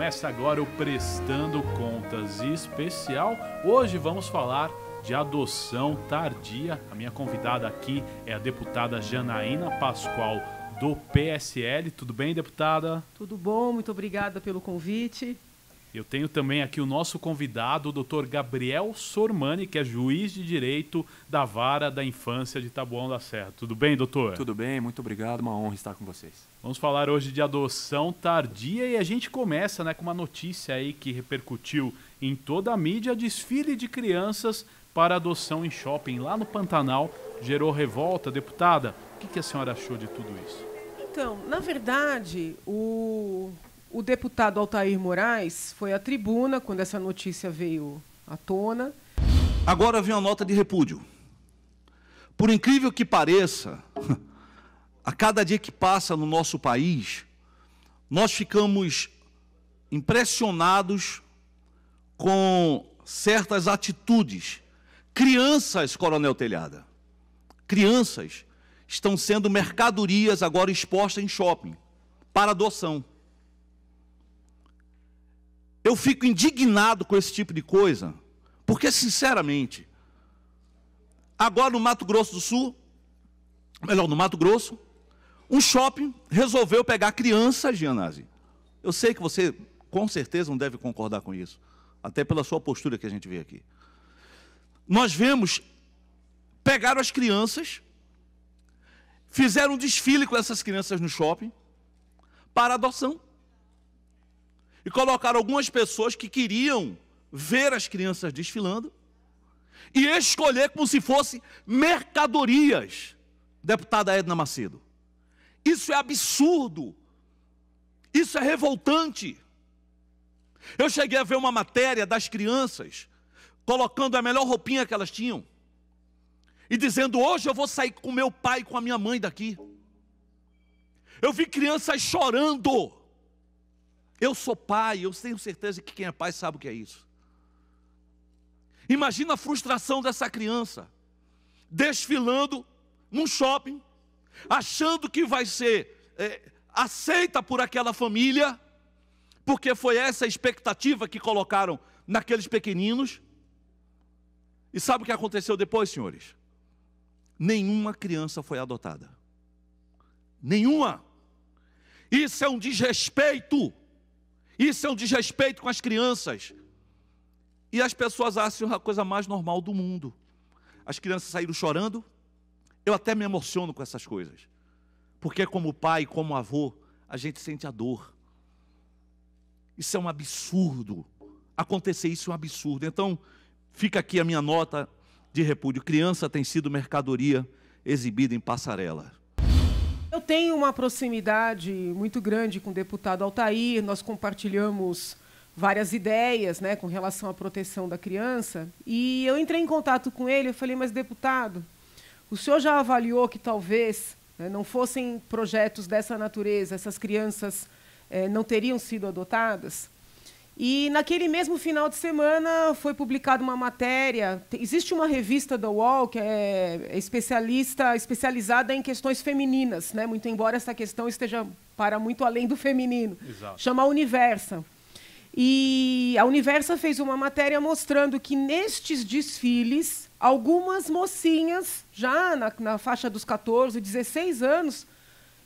Começa agora o Prestando Contas especial. Hoje vamos falar de adoção tardia. A minha convidada aqui é a deputada Janaína Pascoal, do PSL. Tudo bem, deputada? Tudo bom, muito obrigada pelo convite. Eu tenho também aqui o nosso convidado, o Dr. Gabriel Sormani, que é juiz de direito da Vara da Infância de Taboão da Serra. Tudo bem, doutor? Tudo bem, muito obrigado, uma honra estar com vocês. Vamos falar hoje de adoção tardia e a gente começa, com uma notícia aí que repercutiu em toda a mídia: desfile de crianças para adoção em shopping lá no Pantanal. Gerou revolta. Deputada, o que a senhora achou de tudo isso? Então, na verdade, o deputado Altair Moraes foi à tribuna quando essa notícia veio à tona. Agora vem a nota de repúdio. Por incrível que pareça, a cada dia que passa no nosso país, nós ficamos impressionados com certas atitudes. Crianças, Coronel Telhada, crianças estão sendo mercadorias agora expostas em shopping para adoção. Eu fico indignado com esse tipo de coisa, porque, sinceramente, agora no Mato Grosso do Sul, no Mato Grosso, um shopping resolveu pegar crianças, Gianazzi. Eu sei que você, com certeza, não deve concordar com isso, até pela sua postura que a gente vê aqui. Nós vemos, pegaram as crianças, fizeram um desfile com essas crianças no shopping, para adoção. E colocaram algumas pessoas que queriam ver as crianças desfilando e escolher como se fossem mercadorias, deputada Edna Macedo. Isso é absurdo. Isso é revoltante. Eu cheguei a ver uma matéria das crianças colocando a melhor roupinha que elas tinham e dizendo: hoje eu vou sair com meu pai e com a minha mãe daqui. Eu vi crianças chorando. Eu sou pai, eu tenho certeza que quem é pai sabe o que é isso. Imagina a frustração dessa criança, desfilando num shopping, achando que vai ser aceita por aquela família, porque foi essa a expectativa que colocaram naqueles pequeninos. E sabe o que aconteceu depois, senhores? Nenhuma criança foi adotada. Nenhuma. Isso é um desrespeito. Isso é um desrespeito com as crianças. E as pessoas acham a coisa mais normal do mundo. As crianças saíram chorando. Eu até me emociono com essas coisas. Porque como pai, como avô, a gente sente a dor. Isso é um absurdo. Acontecer isso é um absurdo. Então, fica aqui a minha nota de repúdio. Criança tem sido mercadoria exibida em passarela. Eu tenho uma proximidade muito grande com o deputado Altair, nós compartilhamos várias ideias, com relação à proteção da criança, e eu entrei em contato com ele e falei: mas, deputado, o senhor já avaliou que talvez não fossem projetos dessa natureza, essas crianças não teriam sido adotadas? E naquele mesmo final de semana foi publicada uma matéria. Existe uma revista da UOL que é especializada em questões femininas, muito embora essa questão esteja para muito além do feminino. Exato. Chama Universa. E a Universa fez uma matéria mostrando que nestes desfiles, algumas mocinhas, já na faixa dos 14, 16 anos,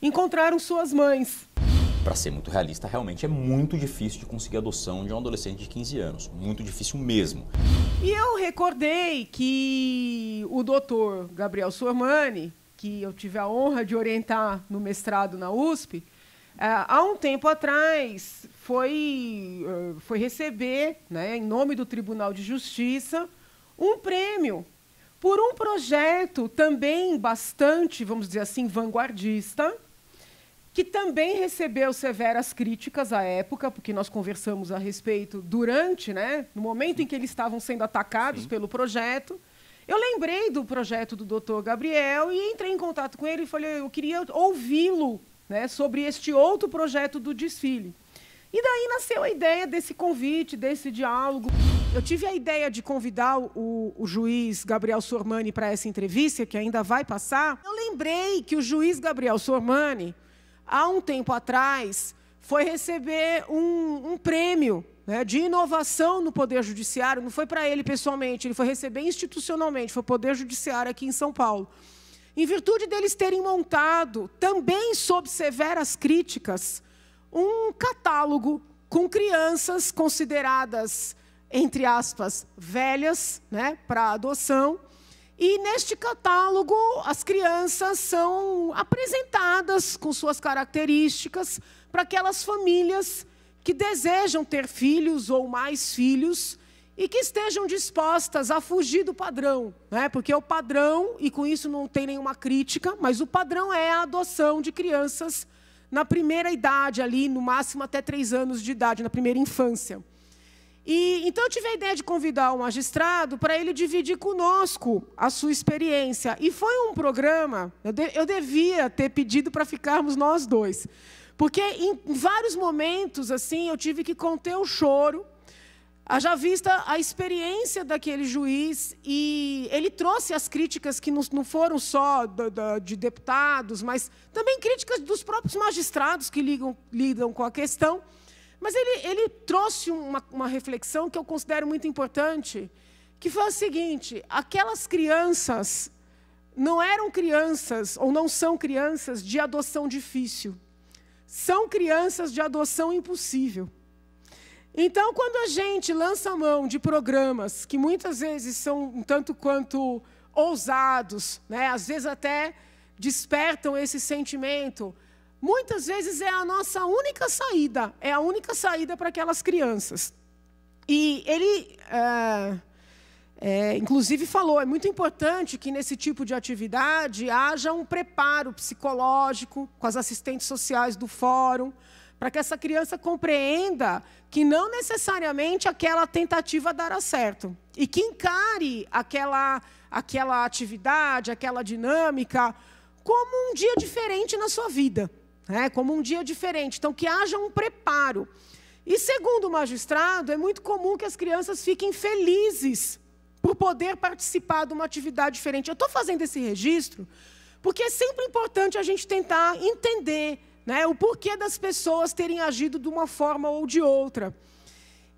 encontraram suas mães. Para ser muito realista, realmente é muito difícil de conseguir a adoção de um adolescente de 15 anos. Muito difícil mesmo. E eu recordei que o doutor Gabriel Sormani, que eu tive a honra de orientar no mestrado na USP, há um tempo atrás foi receber, em nome do Tribunal de Justiça, um prêmio por um projeto também bastante, vamos dizer assim, vanguardista, que também recebeu severas críticas à época, porque nós conversamos a respeito durante, no momento em que eles estavam sendo atacados Sim. pelo projeto. Eu lembrei do projeto do doutor Gabriel e entrei em contato com ele e falei: eu queria ouvi-lo sobre este outro projeto do desfile. E daí nasceu a ideia desse convite, desse diálogo. Eu tive a ideia de convidar o juiz Gabriel Sormani para essa entrevista, que ainda vai passar. Eu lembrei que o juiz Gabriel Sormani, há um tempo atrás, foi receber um prêmio, né, de inovação no Poder Judiciário. Não foi para ele pessoalmente, ele foi receber institucionalmente, foi o Poder Judiciário aqui em São Paulo. Em virtude deles terem montado, também sob severas críticas, um catálogo com crianças consideradas, entre aspas, velhas, né, para adoção. E, neste catálogo, as crianças são apresentadas com suas características para aquelas famílias que desejam ter filhos ou mais filhos e que estejam dispostas a fugir do padrão, né? Porque o padrão, e com isso não tem nenhuma crítica, mas o padrão é a adoção de crianças na primeira idade, ali, no máximo até 3 anos de idade, na primeira infância. E, então, eu tive a ideia de convidar o magistrado para ele dividir conosco a sua experiência. E foi um programa, eu devia ter pedido para ficarmos nós dois. Porque, em vários momentos, assim, eu tive que conter o choro, haja vista a experiência daquele juiz, e ele trouxe as críticas que não foram só de deputados, mas também críticas dos próprios magistrados que lidam com a questão. Mas ele trouxe uma reflexão que eu considero muito importante, que foi a seguinte: aquelas crianças não eram crianças, ou não são crianças de adoção difícil. São crianças de adoção impossível. Então, quando a gente lança a mão de programas que muitas vezes são um tanto quanto ousados, né, às vezes até despertam esse sentimento, muitas vezes é a nossa única saída, é a única saída para aquelas crianças. E ele, inclusive, falou, é muito importante que nesse tipo de atividade haja um preparo psicológico com as assistentes sociais do fórum, para que essa criança compreenda que não necessariamente aquela tentativa dará certo, e que encare aquela atividade, aquela dinâmica, como um dia diferente na sua vida. Como um dia diferente. Então, que haja um preparo. E, segundo o magistrado, é muito comum que as crianças fiquem felizes por poder participar de uma atividade diferente. Eu estou fazendo esse registro porque é sempre importante a gente tentar entender, né, o porquê das pessoas terem agido de uma forma ou de outra.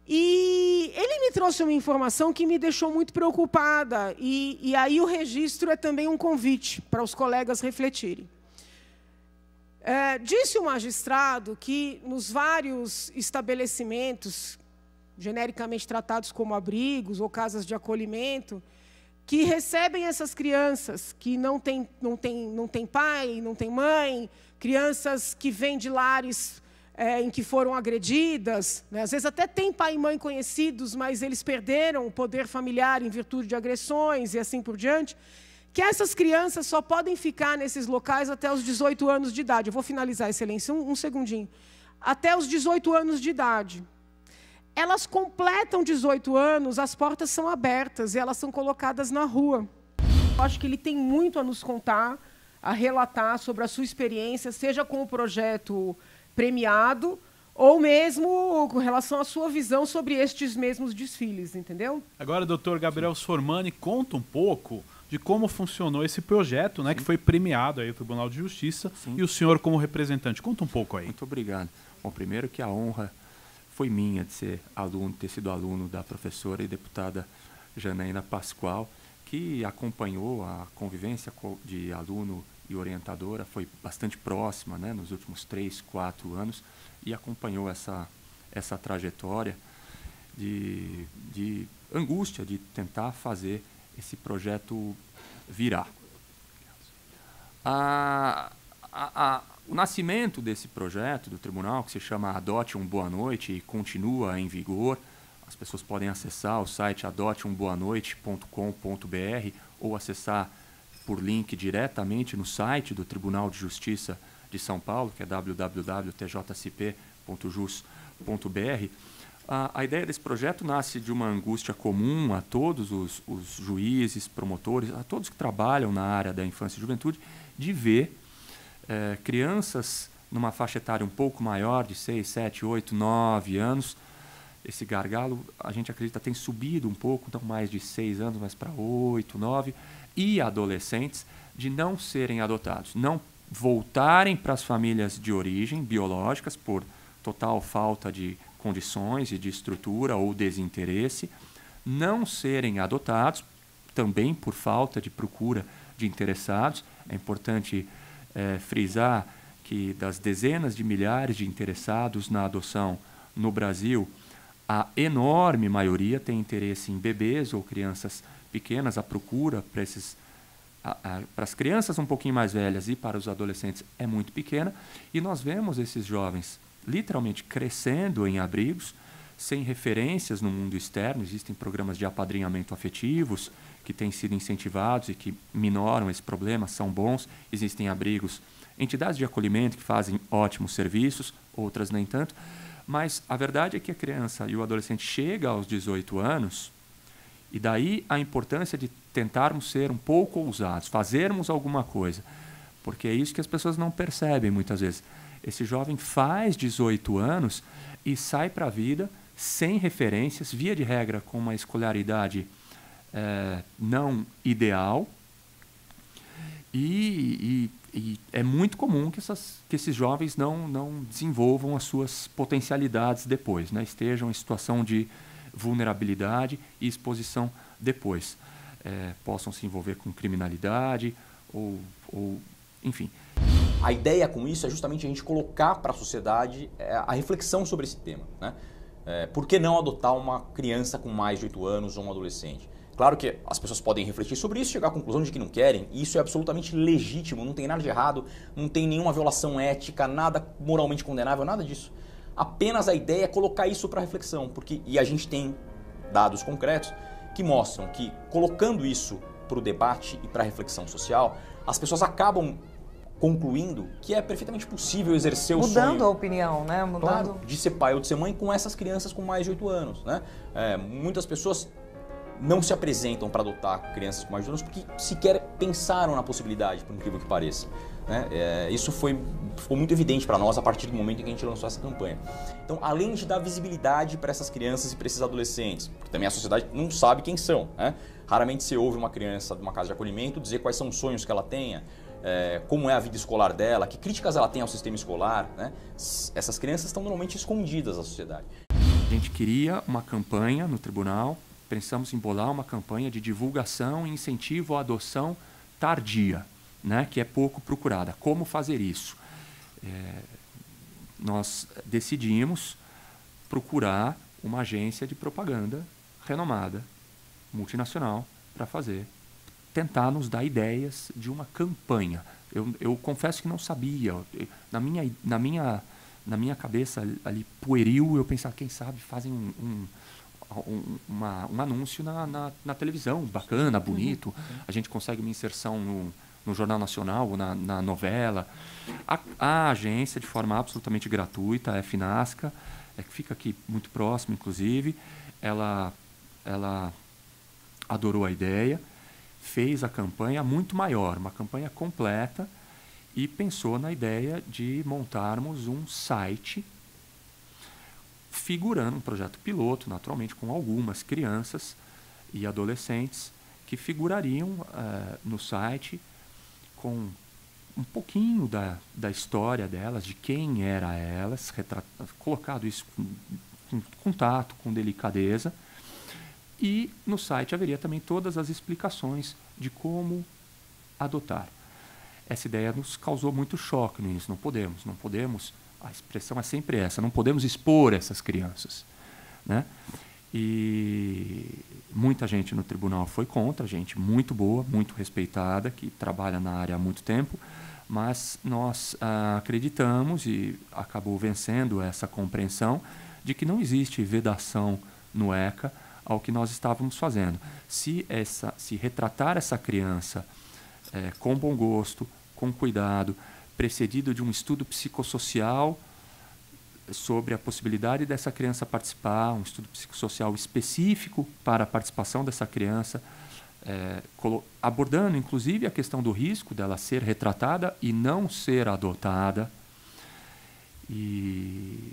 E ele me trouxe uma informação que me deixou muito preocupada. E aí o registro é também um convite para os colegas refletirem. Disse o magistrado que nos vários estabelecimentos, genericamente tratados como abrigos ou casas de acolhimento, que recebem essas crianças que não têm pai, não têm mãe, crianças que vêm de lares em que foram agredidas, né? Às vezes até tem pai e mãe conhecidos, mas eles perderam o poder familiar em virtude de agressões e assim por diante, que essas crianças só podem ficar nesses locais até os 18 anos de idade. Eu vou finalizar, Excelência, um segundinho. Até os 18 anos de idade. Elas completam 18 anos, as portas são abertas e elas são colocadas na rua. Eu acho que ele tem muito a nos contar, a relatar sobre a sua experiência, seja com o projeto premiado, ou mesmo com relação à sua visão sobre estes mesmos desfiles, entendeu? Agora, doutor Gabriel Sormani, conta um pouco de como funcionou esse projeto, né, que foi premiado aí no Tribunal de Justiça. Sim. E o senhor como representante. Conta um pouco aí. Muito obrigado. Bom, primeiro que a honra foi minha de ser aluno, ter sido aluno da professora e deputada Janaína Pascoal, que acompanhou a convivência de aluno e orientadora, foi bastante próxima, né, nos últimos 3, 4 anos, e acompanhou essa trajetória de angústia de tentar fazer esse projeto virar. O nascimento desse projeto do tribunal, que se chama Adote um Boa Noite e continua em vigor, as pessoas podem acessar o site adoteumboanoite.com.br ou acessar por link diretamente no site do Tribunal de Justiça de São Paulo, que é www.tjcp.jus.br. A ideia desse projeto nasce de uma angústia comum a todos os juízes, promotores, a todos que trabalham na área da infância e juventude, de ver crianças numa faixa etária um pouco maior, de 6, 7, 8, 9 anos. Esse gargalo, a gente acredita, tem subido um pouco, então mais de 6 anos, mais para 8, 9, e adolescentes, de não serem adotados, não voltarem para as famílias de origem biológicas por total falta de condições e de estrutura ou desinteresse, não serem adotados, também por falta de procura de interessados. É importante frisar que das dezenas de milhares de interessados na adoção no Brasil, a enorme maioria tem interesse em bebês ou crianças pequenas. A procura para as crianças um pouquinho mais velhas e para os adolescentes é muito pequena, e nós vemos esses jovens literalmente crescendo em abrigos, sem referências no mundo externo. Existem programas de apadrinhamento afetivos que têm sido incentivados e que minoram esse problema, são bons. Existem abrigos, entidades de acolhimento que fazem ótimos serviços, outras nem tanto. Mas a verdade é que a criança e o adolescente chega aos 18 anos, e daí a importância de tentarmos ser um pouco ousados, fazermos alguma coisa, porque é isso que as pessoas não percebem muitas vezes. Esse jovem faz 18 anos e sai para a vida sem referências, via de regra com uma escolaridade não ideal, e é muito comum que esses jovens não desenvolvam as suas potencialidades depois, né? Estejam em situação de vulnerabilidade e exposição depois. Possam se envolver com criminalidade ou enfim. A ideia com isso é justamente a gente colocar para a sociedade a reflexão sobre esse tema, né? Por que não adotar uma criança com mais de 8 anos ou um adolescente? Claro que as pessoas podem refletir sobre isso e chegar à conclusão de que não querem, e isso é absolutamente legítimo, não tem nada de errado, não tem nenhuma violação ética, nada moralmente condenável, nada disso. Apenas a ideia é colocar isso para reflexão, e a gente tem dados concretos que mostram que, colocando isso para o debate e para a reflexão social, as pessoas acabam concluindo que é perfeitamente possível exercer o sonho. Mudando a opinião, né? Claro, de ser pai ou de ser mãe com essas crianças com mais de 8 anos, né? Muitas pessoas não se apresentam para adotar crianças com mais de 8 anos porque sequer pensaram na possibilidade, por incrível que pareça, né? Isso ficou muito evidente para nós a partir do momento em que a gente lançou essa campanha. Então, além de dar visibilidade para essas crianças e para esses adolescentes, porque também a sociedade não sabe quem são, né? Raramente se ouve uma criança de uma casa de acolhimento dizer quais são os sonhos que ela tenha, como é a vida escolar dela, que críticas ela tem ao sistema escolar, né? Essas crianças estão normalmente escondidas da sociedade. A gente queria uma campanha no tribunal, pensamos em bolar uma campanha de divulgação e incentivo à adoção tardia, né, que é pouco procurada. Como fazer isso? Nós decidimos procurar uma agência de propaganda renomada, multinacional, para tentar nos dar ideias de uma campanha. Eu confesso que não sabia. Na minha cabeça ali pueril, eu pensava, quem sabe fazem um anúncio na televisão, bacana, bonito. A gente consegue uma inserção no Jornal Nacional ou na novela. A agência, de forma absolutamente gratuita, a FNASCA, que fica aqui muito próximo, inclusive, ela adorou a ideia, fez a campanha muito maior, uma campanha completa, e pensou na ideia de montarmos um site figurando um projeto piloto, naturalmente, com algumas crianças e adolescentes que figurariam no site com um pouquinho da história delas, de quem era elas, colocado isso com tato, com delicadeza. E no site haveria também todas as explicações de como adotar. Essa ideia nos causou muito choque no início. Não podemos, a expressão é sempre essa, não podemos expor essas crianças, né? E muita gente no tribunal foi contra, gente muito boa, muito respeitada, que trabalha na área há muito tempo, mas nós acreditamos, e acabou vencendo essa compreensão, de que não existe vedação no ECA ao que nós estávamos fazendo. Se retratar essa criança com bom gosto, com cuidado, precedido de um estudo psicossocial sobre a possibilidade dessa criança participar, um estudo psicossocial específico para a participação dessa criança, abordando inclusive a questão do risco dela ser retratada e não ser adotada, e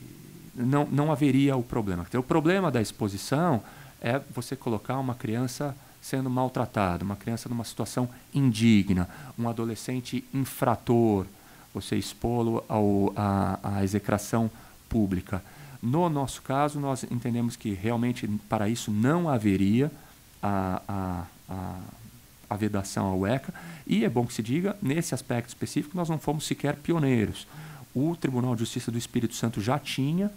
não haveria o problema. Então, o problema da exposição é você colocar uma criança sendo maltratada, uma criança numa situação indigna, um adolescente infrator, você expô-lo à execração pública. No nosso caso, nós entendemos que realmente para isso não haveria a vedação ao ECA, e é bom que se diga, nesse aspecto específico, nós não fomos sequer pioneiros. O Tribunal de Justiça do Espírito Santo já tinha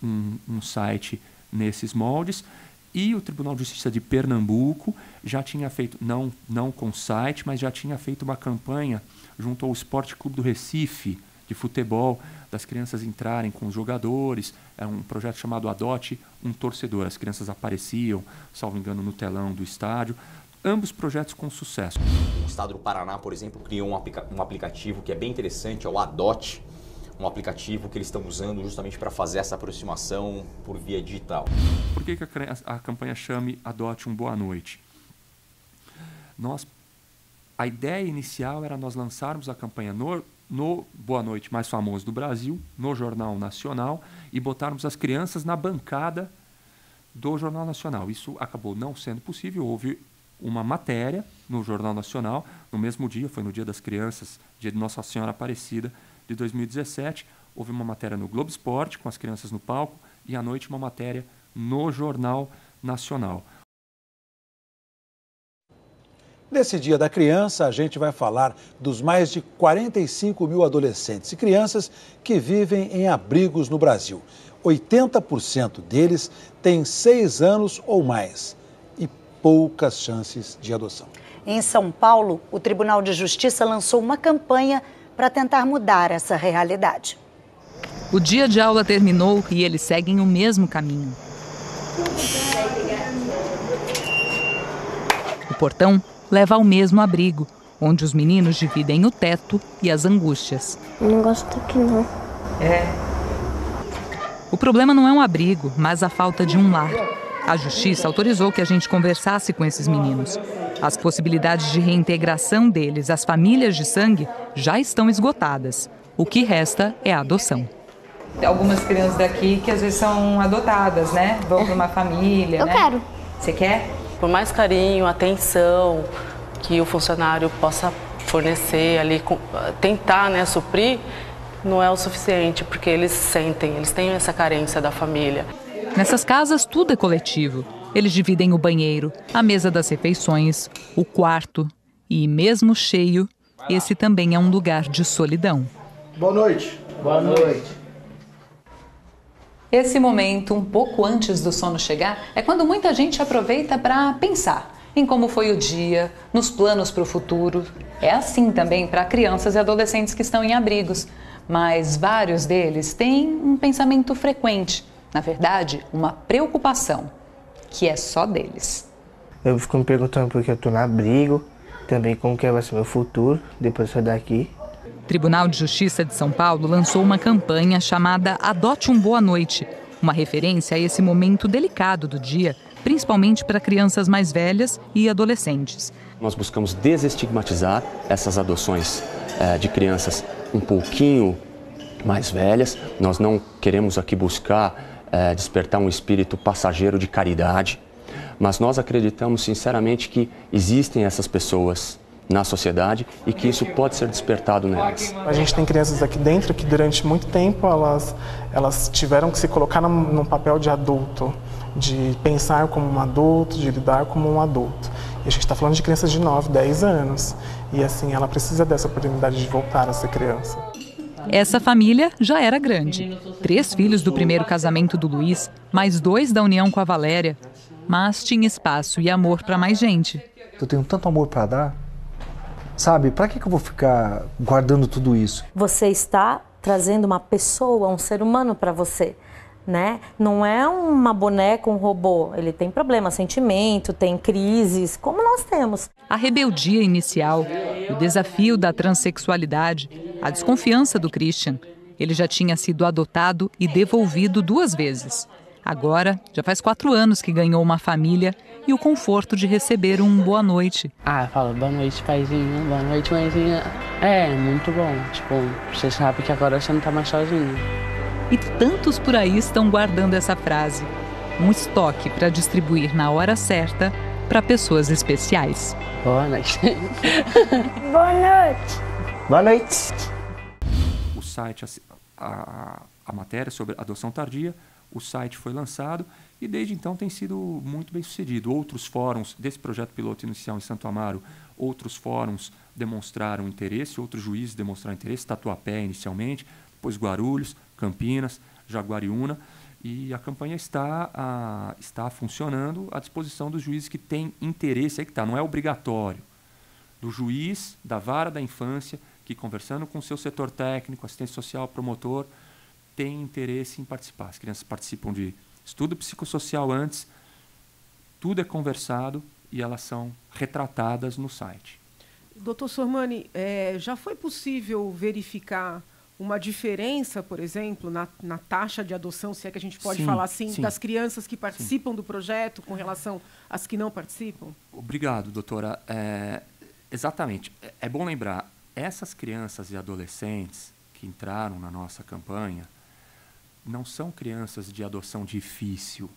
um site nesses moldes, e o Tribunal de Justiça de Pernambuco já tinha feito, não com site, mas já tinha feito uma campanha junto ao Esporte Clube do Recife, de futebol, das crianças entrarem com os jogadores. É um projeto chamado Adote um Torcedor. As crianças apareciam, salvo engano, no telão do estádio. Ambos projetos com sucesso. O estado do Paraná, por exemplo, criou um aplicativo que é bem interessante, é o Adote, um aplicativo que eles estão usando justamente para fazer essa aproximação por via digital. Por que a campanha chame Adote um Boa Noite? A ideia inicial era nós lançarmos a campanha no Boa Noite mais famoso do Brasil, no Jornal Nacional, e botarmos as crianças na bancada do Jornal Nacional. Isso acabou não sendo possível, houve uma matéria no Jornal Nacional, no mesmo dia, foi no Dia das Crianças, dia de Nossa Senhora Aparecida de 2017, houve uma matéria no Globo Esporte, com as crianças no palco, e à noite uma matéria no Jornal Nacional. Nesse Dia da Criança, a gente vai falar dos mais de 45 mil adolescentes e crianças que vivem em abrigos no Brasil. 80% deles têm 6 anos ou mais e poucas chances de adoção. Em São Paulo, o Tribunal de Justiça lançou uma campanha para tentar mudar essa realidade. O dia de aula terminou e eles seguem o mesmo caminho. O portão leva ao mesmo abrigo, onde os meninos dividem o teto e as angústias. Não gosto daqui, não. O problema não é um abrigo, mas a falta de um lar. A justiça autorizou que a gente conversasse com esses meninos. As possibilidades de reintegração deles às famílias de sangue já estão esgotadas. O que resta é a adoção. Tem algumas crianças daqui que às vezes são adotadas, né? Vão para uma família, Eu quero. Você quer? Por mais carinho, atenção que o funcionário possa fornecer ali, tentar, né, suprir, não é o suficiente, porque eles têm essa carência da família. Nessas casas tudo é coletivo. Eles dividem o banheiro, a mesa das refeições, o quarto e, mesmo cheio, esse também é um lugar de solidão. Boa noite. Boa noite. Esse momento, um pouco antes do sono chegar, é quando muita gente aproveita para pensar em como foi o dia, nos planos para o futuro. É assim também para crianças e adolescentes que estão em abrigos, mas vários deles têm um pensamento frequente, na verdade, uma preocupação, que é só deles. Eu fico me perguntando por que eu estou no abrigo, também como que vai ser meu futuro depois de sair daqui. O Tribunal de Justiça de São Paulo lançou uma campanha chamada Adote um Boa Noite, uma referência a esse momento delicado do dia, principalmente para crianças mais velhas e adolescentes. Nós buscamos desestigmatizar essas adoções de crianças um pouquinho mais velhas. Nós não queremos aqui buscar despertar um espírito passageiro de caridade, mas nós acreditamos sinceramente que existem essas pessoas na sociedade e que isso pode ser despertado nelas. A gente tem crianças aqui dentro que durante muito tempo elas tiveram que se colocar num papel de adulto, de pensar como um adulto, de lidar como um adulto. E a gente está falando de crianças de 9, 10 anos. E assim, ela precisa dessa oportunidade de voltar a ser criança. Essa família já era grande. 3 filhos do primeiro casamento do Luiz, mais 2 da união com a Valéria. Mas tinha espaço e amor para mais gente. Eu tenho tanto amor para dar. Sabe, para que eu vou ficar guardando tudo isso? Você está trazendo uma pessoa, um ser humano para você, né? Não é uma boneca, um robô. Ele tem problema, sentimento, tem crises, como nós temos. A rebeldia inicial, o desafio da transexualidade, a desconfiança do Christian. Ele já tinha sido adotado e devolvido 2 vezes. Agora, já faz 4 anos que ganhou uma família e o conforto de receber um boa noite. Eu falo, boa noite, paizinho, boa noite, mãezinha. É, muito bom. Tipo, você sabe que agora você não tá mais sozinho. E tantos por aí estão guardando essa frase. Um estoque para distribuir na hora certa para pessoas especiais. Boa noite. Boa noite. Boa noite. O site a matéria sobre adoção tardia, o site foi lançado e desde então tem sido muito bem sucedido. Outros fóruns desse projeto piloto inicial em Santo Amaro, outros fóruns demonstraram interesse, outros juízes demonstraram interesse, Tatuapé inicialmente, depois Guarulhos, Campinas, Jaguariúna, e a campanha está funcionando à disposição dos juízes que têm interesse, aí que está, não é obrigatório, do juiz da vara da infância que, conversando com o seu setor técnico, assistente social, promotor, tem interesse em participar. As crianças participam de estudo psicossocial antes, tudo é conversado e elas são retratadas no site. Doutor Sormani, já foi possível verificar uma diferença, por exemplo, na taxa de adoção, se é que a gente pode falar assim, das crianças que participam do projeto com relação às que não participam? Obrigado, doutora. Exatamente. É bom lembrar, essas crianças e adolescentes que entraram na nossa campanha não são crianças de adoção difícil.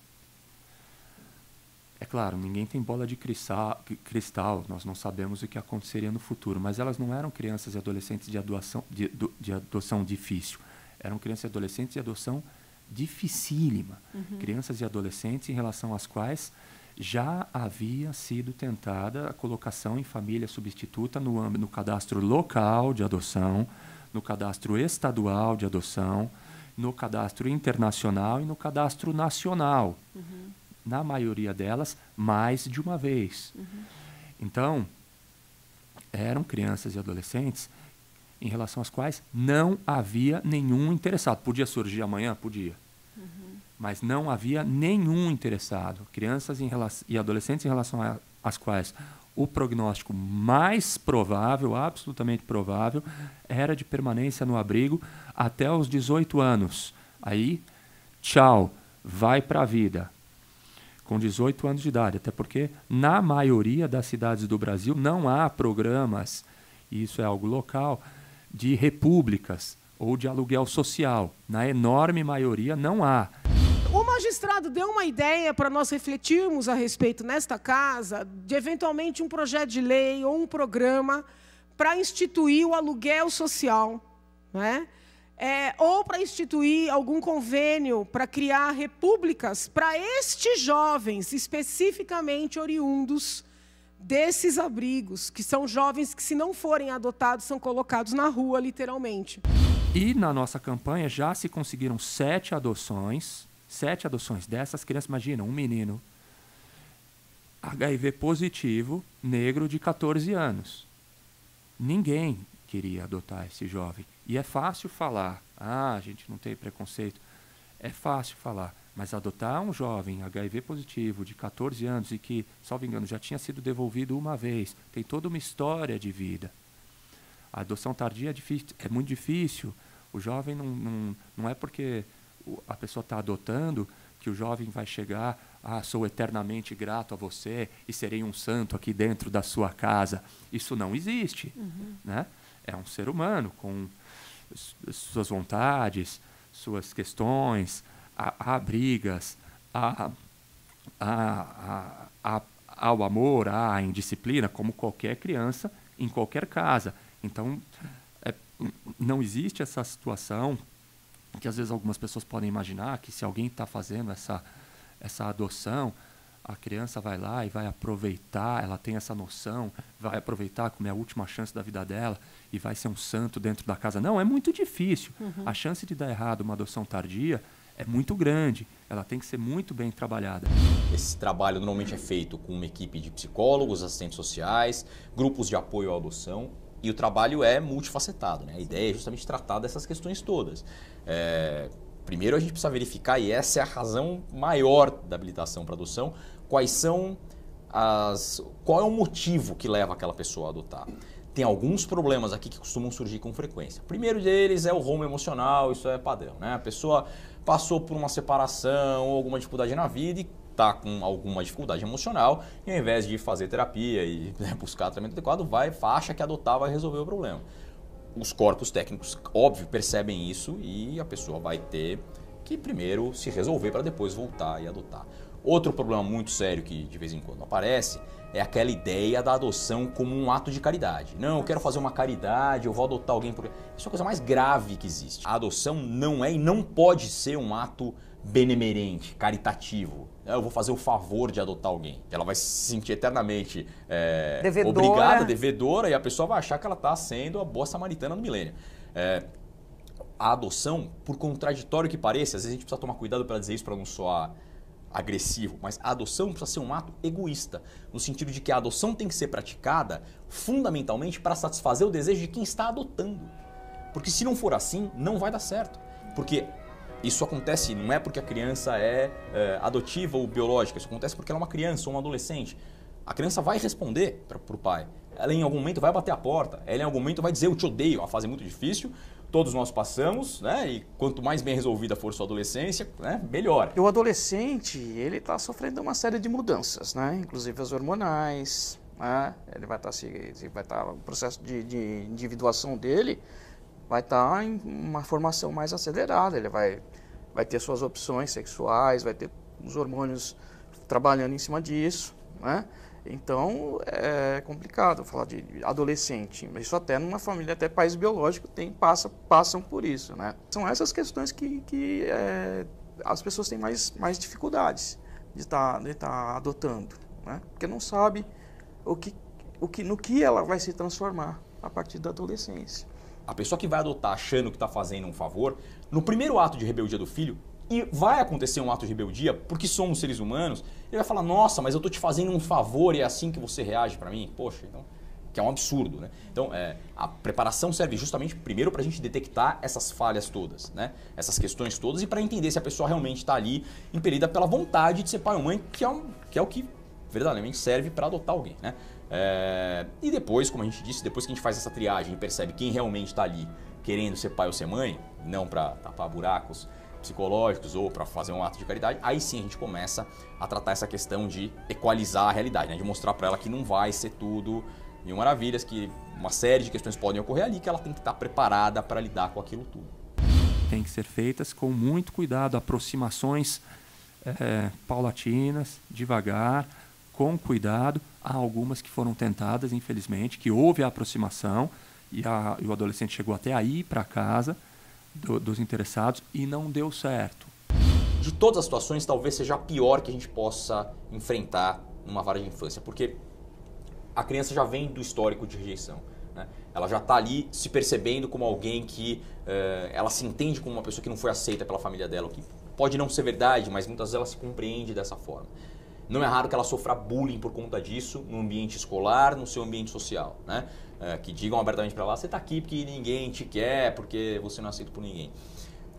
É claro, ninguém tem bola de cristal, nós não sabemos o que aconteceria no futuro, mas elas não eram crianças e adolescentes de adoção difícil. Eram crianças e adolescentes de adoção dificílima. Crianças e adolescentes em relação às quais já havia sido tentada a colocação em família substituta no cadastro local de adoção, no cadastro estadual de adoção, no cadastro internacional e no cadastro nacional. Na maioria delas, mais de uma vez. Então, eram crianças e adolescentes em relação às quais não havia nenhum interessado. Podia surgir amanhã? Podia. Mas não havia nenhum interessado. Crianças e adolescentes em relação às quais o prognóstico mais provável, absolutamente provável, era de permanência no abrigo até os 18 anos. Aí, tchau, vai para a vida. Com 18 anos de idade, até porque na maioria das cidades do Brasil não há programas, e isso é algo local, de repúblicas ou de aluguel social. Na enorme maioria não há. O magistrado deu uma ideia para nós refletirmos a respeito nesta casa de eventualmente um projeto de lei ou um programa para instituir o aluguel social, né? Ou para instituir algum convênio para criar repúblicas para estes jovens, especificamente oriundos desses abrigos, que são jovens que, se não forem adotados, são colocados na rua, literalmente. E na nossa campanha já se conseguiram 7 adoções dessas crianças. Imagina, um menino HIV positivo, negro de 14 anos. Ninguém queria adotar esse jovem. E é fácil falar, a gente não tem preconceito. É fácil falar, mas adotar um jovem HIV positivo de 14 anos e que, salvo engano, já tinha sido devolvido uma vez, tem toda uma história de vida. A adoção tardia é muito difícil. O jovem não é porque a pessoa está adotando que o jovem vai chegar, sou eternamente grato a você e serei um santo aqui dentro da sua casa. Isso não existe, né? É um ser humano com suas vontades, suas questões, há brigas, ao amor, há indisciplina, como qualquer criança em qualquer casa. Então, não existe essa situação que às vezes algumas pessoas podem imaginar que se alguém está fazendo essa adoção, a criança vai lá e vai aproveitar, ela tem essa noção, vai aproveitar como é a última chance da vida dela e vai ser um santo dentro da casa. Não, é muito difícil. A chance de dar errado uma adoção tardia é muito grande. Ela tem que ser muito bem trabalhada. Esse trabalho normalmente é feito com uma equipe de psicólogos, assistentes sociais, grupos de apoio à adoção. E o trabalho é multifacetado, né? A ideia é justamente tratar dessas questões todas. Primeiro a gente precisa verificar, e essa é a razão maior da habilitação para adoção, qual é o motivo que leva aquela pessoa a adotar. Tem alguns problemas aqui que costumam surgir com frequência. O primeiro deles é o rombo emocional, isso é padrão, né? A pessoa passou por uma separação ou alguma dificuldade na vida e está com alguma dificuldade emocional, e ao invés de fazer terapia e buscar tratamento adequado, acha que adotar vai resolver o problema. Os corpos técnicos, óbvio, percebem isso e a pessoa vai ter que primeiro se resolver para depois voltar e adotar. Outro problema muito sério que de vez em quando aparece é aquela ideia da adoção como um ato de caridade. Não, eu quero fazer uma caridade, eu vou adotar alguém porque... Isso é a coisa mais grave que existe. A adoção não é e não pode ser um ato benemerente, caritativo. Eu vou fazer o favor de adotar alguém. Ela vai se sentir eternamente obrigada, devedora, e a pessoa vai achar que ela está sendo a boa samaritana do milênio. A adoção, por contraditório que pareça, às vezes a gente precisa tomar cuidado para dizer isso para não soar agressivo, mas a adoção precisa ser um ato egoísta, no sentido de que a adoção tem que ser praticada fundamentalmente para satisfazer o desejo de quem está adotando. Porque se não for assim, não vai dar certo. Porque isso acontece, não é porque a criança é adotiva ou biológica, isso acontece porque ela é uma criança ou um adolescente. A criança vai responder para o pai. Ela em algum momento vai bater a porta, ela em algum momento vai dizer eu te odeio, é uma fase muito difícil, todos nós passamos, né? E quanto mais bem resolvida for sua adolescência, né? Melhor. O adolescente, ele está sofrendo uma série de mudanças, né? Inclusive as hormonais, né? Ele vai estar no processo de individuação dele, vai estar em uma formação mais acelerada, ele vai ter suas opções sexuais, vai ter os hormônios trabalhando em cima disso, né? Então é complicado falar de adolescente, isso até numa família, até país biológico passam por isso, né? São essas questões que as pessoas têm mais dificuldades de estar adotando, né? Porque não sabe no que ela vai se transformar a partir da adolescência. A pessoa que vai adotar achando que está fazendo um favor, no primeiro ato de rebeldia do filho, e vai acontecer um ato de rebeldia, porque somos seres humanos, ele vai falar, nossa, mas eu estou te fazendo um favor e é assim que você reage para mim? Poxa, então, que é um absurdo, né? Então, a preparação serve justamente primeiro para a gente detectar essas falhas todas, né? Essas questões todas, e para entender se a pessoa realmente está ali impelida pela vontade de ser pai ou mãe, que é o que verdadeiramente serve para adotar alguém, né? E depois, como a gente disse, depois que a gente faz essa triagem e percebe quem realmente está ali querendo ser pai ou ser mãe, não para tapar buracos psicológicos ou para fazer um ato de caridade, aí sim a gente começa a tratar essa questão de equalizar a realidade, né? De mostrar para ela que não vai ser tudo mil maravilhas, que uma série de questões podem ocorrer ali, que ela tem que estar preparada para lidar com aquilo tudo. Tem que ser feitas com muito cuidado, aproximações paulatinas, devagar, com cuidado. Há algumas que foram tentadas, infelizmente, que houve a aproximação e o adolescente chegou até aí para casa dos interessados e não deu certo. De todas as situações, talvez seja a pior que a gente possa enfrentar numa vara de infância, porque a criança já vem do histórico de rejeição, né? Ela já está ali se percebendo como alguém que ela se entende como uma pessoa que não foi aceita pela família dela, o que pode não ser verdade, mas muitas vezes ela se compreende dessa forma. Não é raro que ela sofra bullying por conta disso no ambiente escolar, no seu ambiente social, né? Que digam abertamente para ela, você está aqui porque ninguém te quer, porque você não é aceito por ninguém.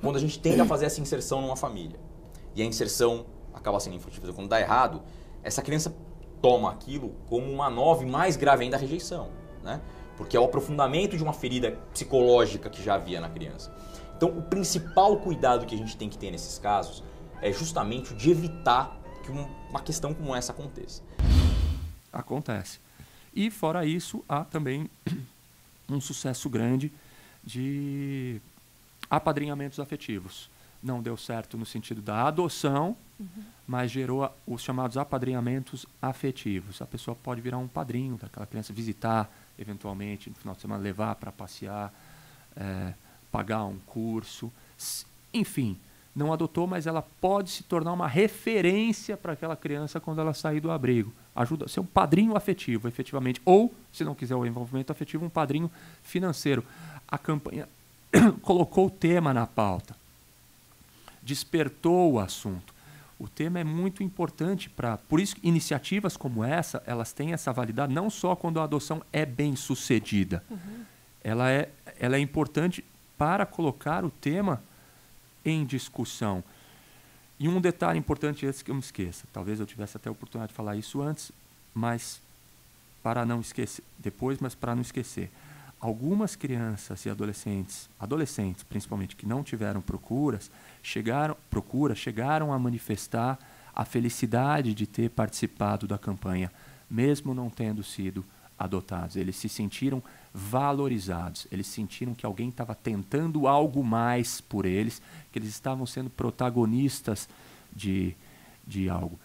Quando a gente tenta fazer essa inserção numa família e a inserção acaba sendo infrutífera, quando dá errado, essa criança toma aquilo como uma nova e mais grave ainda a rejeição, né? Porque é o aprofundamento de uma ferida psicológica que já havia na criança. Então, o principal cuidado que a gente tem que ter nesses casos é justamente o de evitar que uma questão como essa aconteça. Acontece. E fora isso, há também um sucesso grande de apadrinhamentos afetivos. Não deu certo no sentido da adoção, mas gerou os chamados apadrinhamentos afetivos. A pessoa pode virar um padrinho daquela criança, visitar, eventualmente, no final de semana, levar para passear, pagar um curso, enfim. Não adotou, mas ela pode se tornar uma referência para aquela criança quando ela sair do abrigo. Ajuda a ser um padrinho afetivo, efetivamente. Ou, se não quiser o envolvimento afetivo, um padrinho financeiro. A campanha colocou o tema na pauta, despertou o assunto. O tema é muito importante por isso, iniciativas como essa, elas têm essa validade não só quando a adoção é bem sucedida. Ela é importante para colocar o tema em discussão. E um detalhe importante antes que eu me esqueça, talvez eu tivesse até a oportunidade de falar isso antes, mas para não esquecer, depois, mas para não esquecer. Algumas crianças e adolescentes principalmente, que não tiveram chegaram a manifestar a felicidade de ter participado da campanha, mesmo não tendo sido adotados. Eles se sentiram valorizados, eles sentiram que alguém estava tentando algo mais por eles, que eles estavam sendo protagonistas de algo.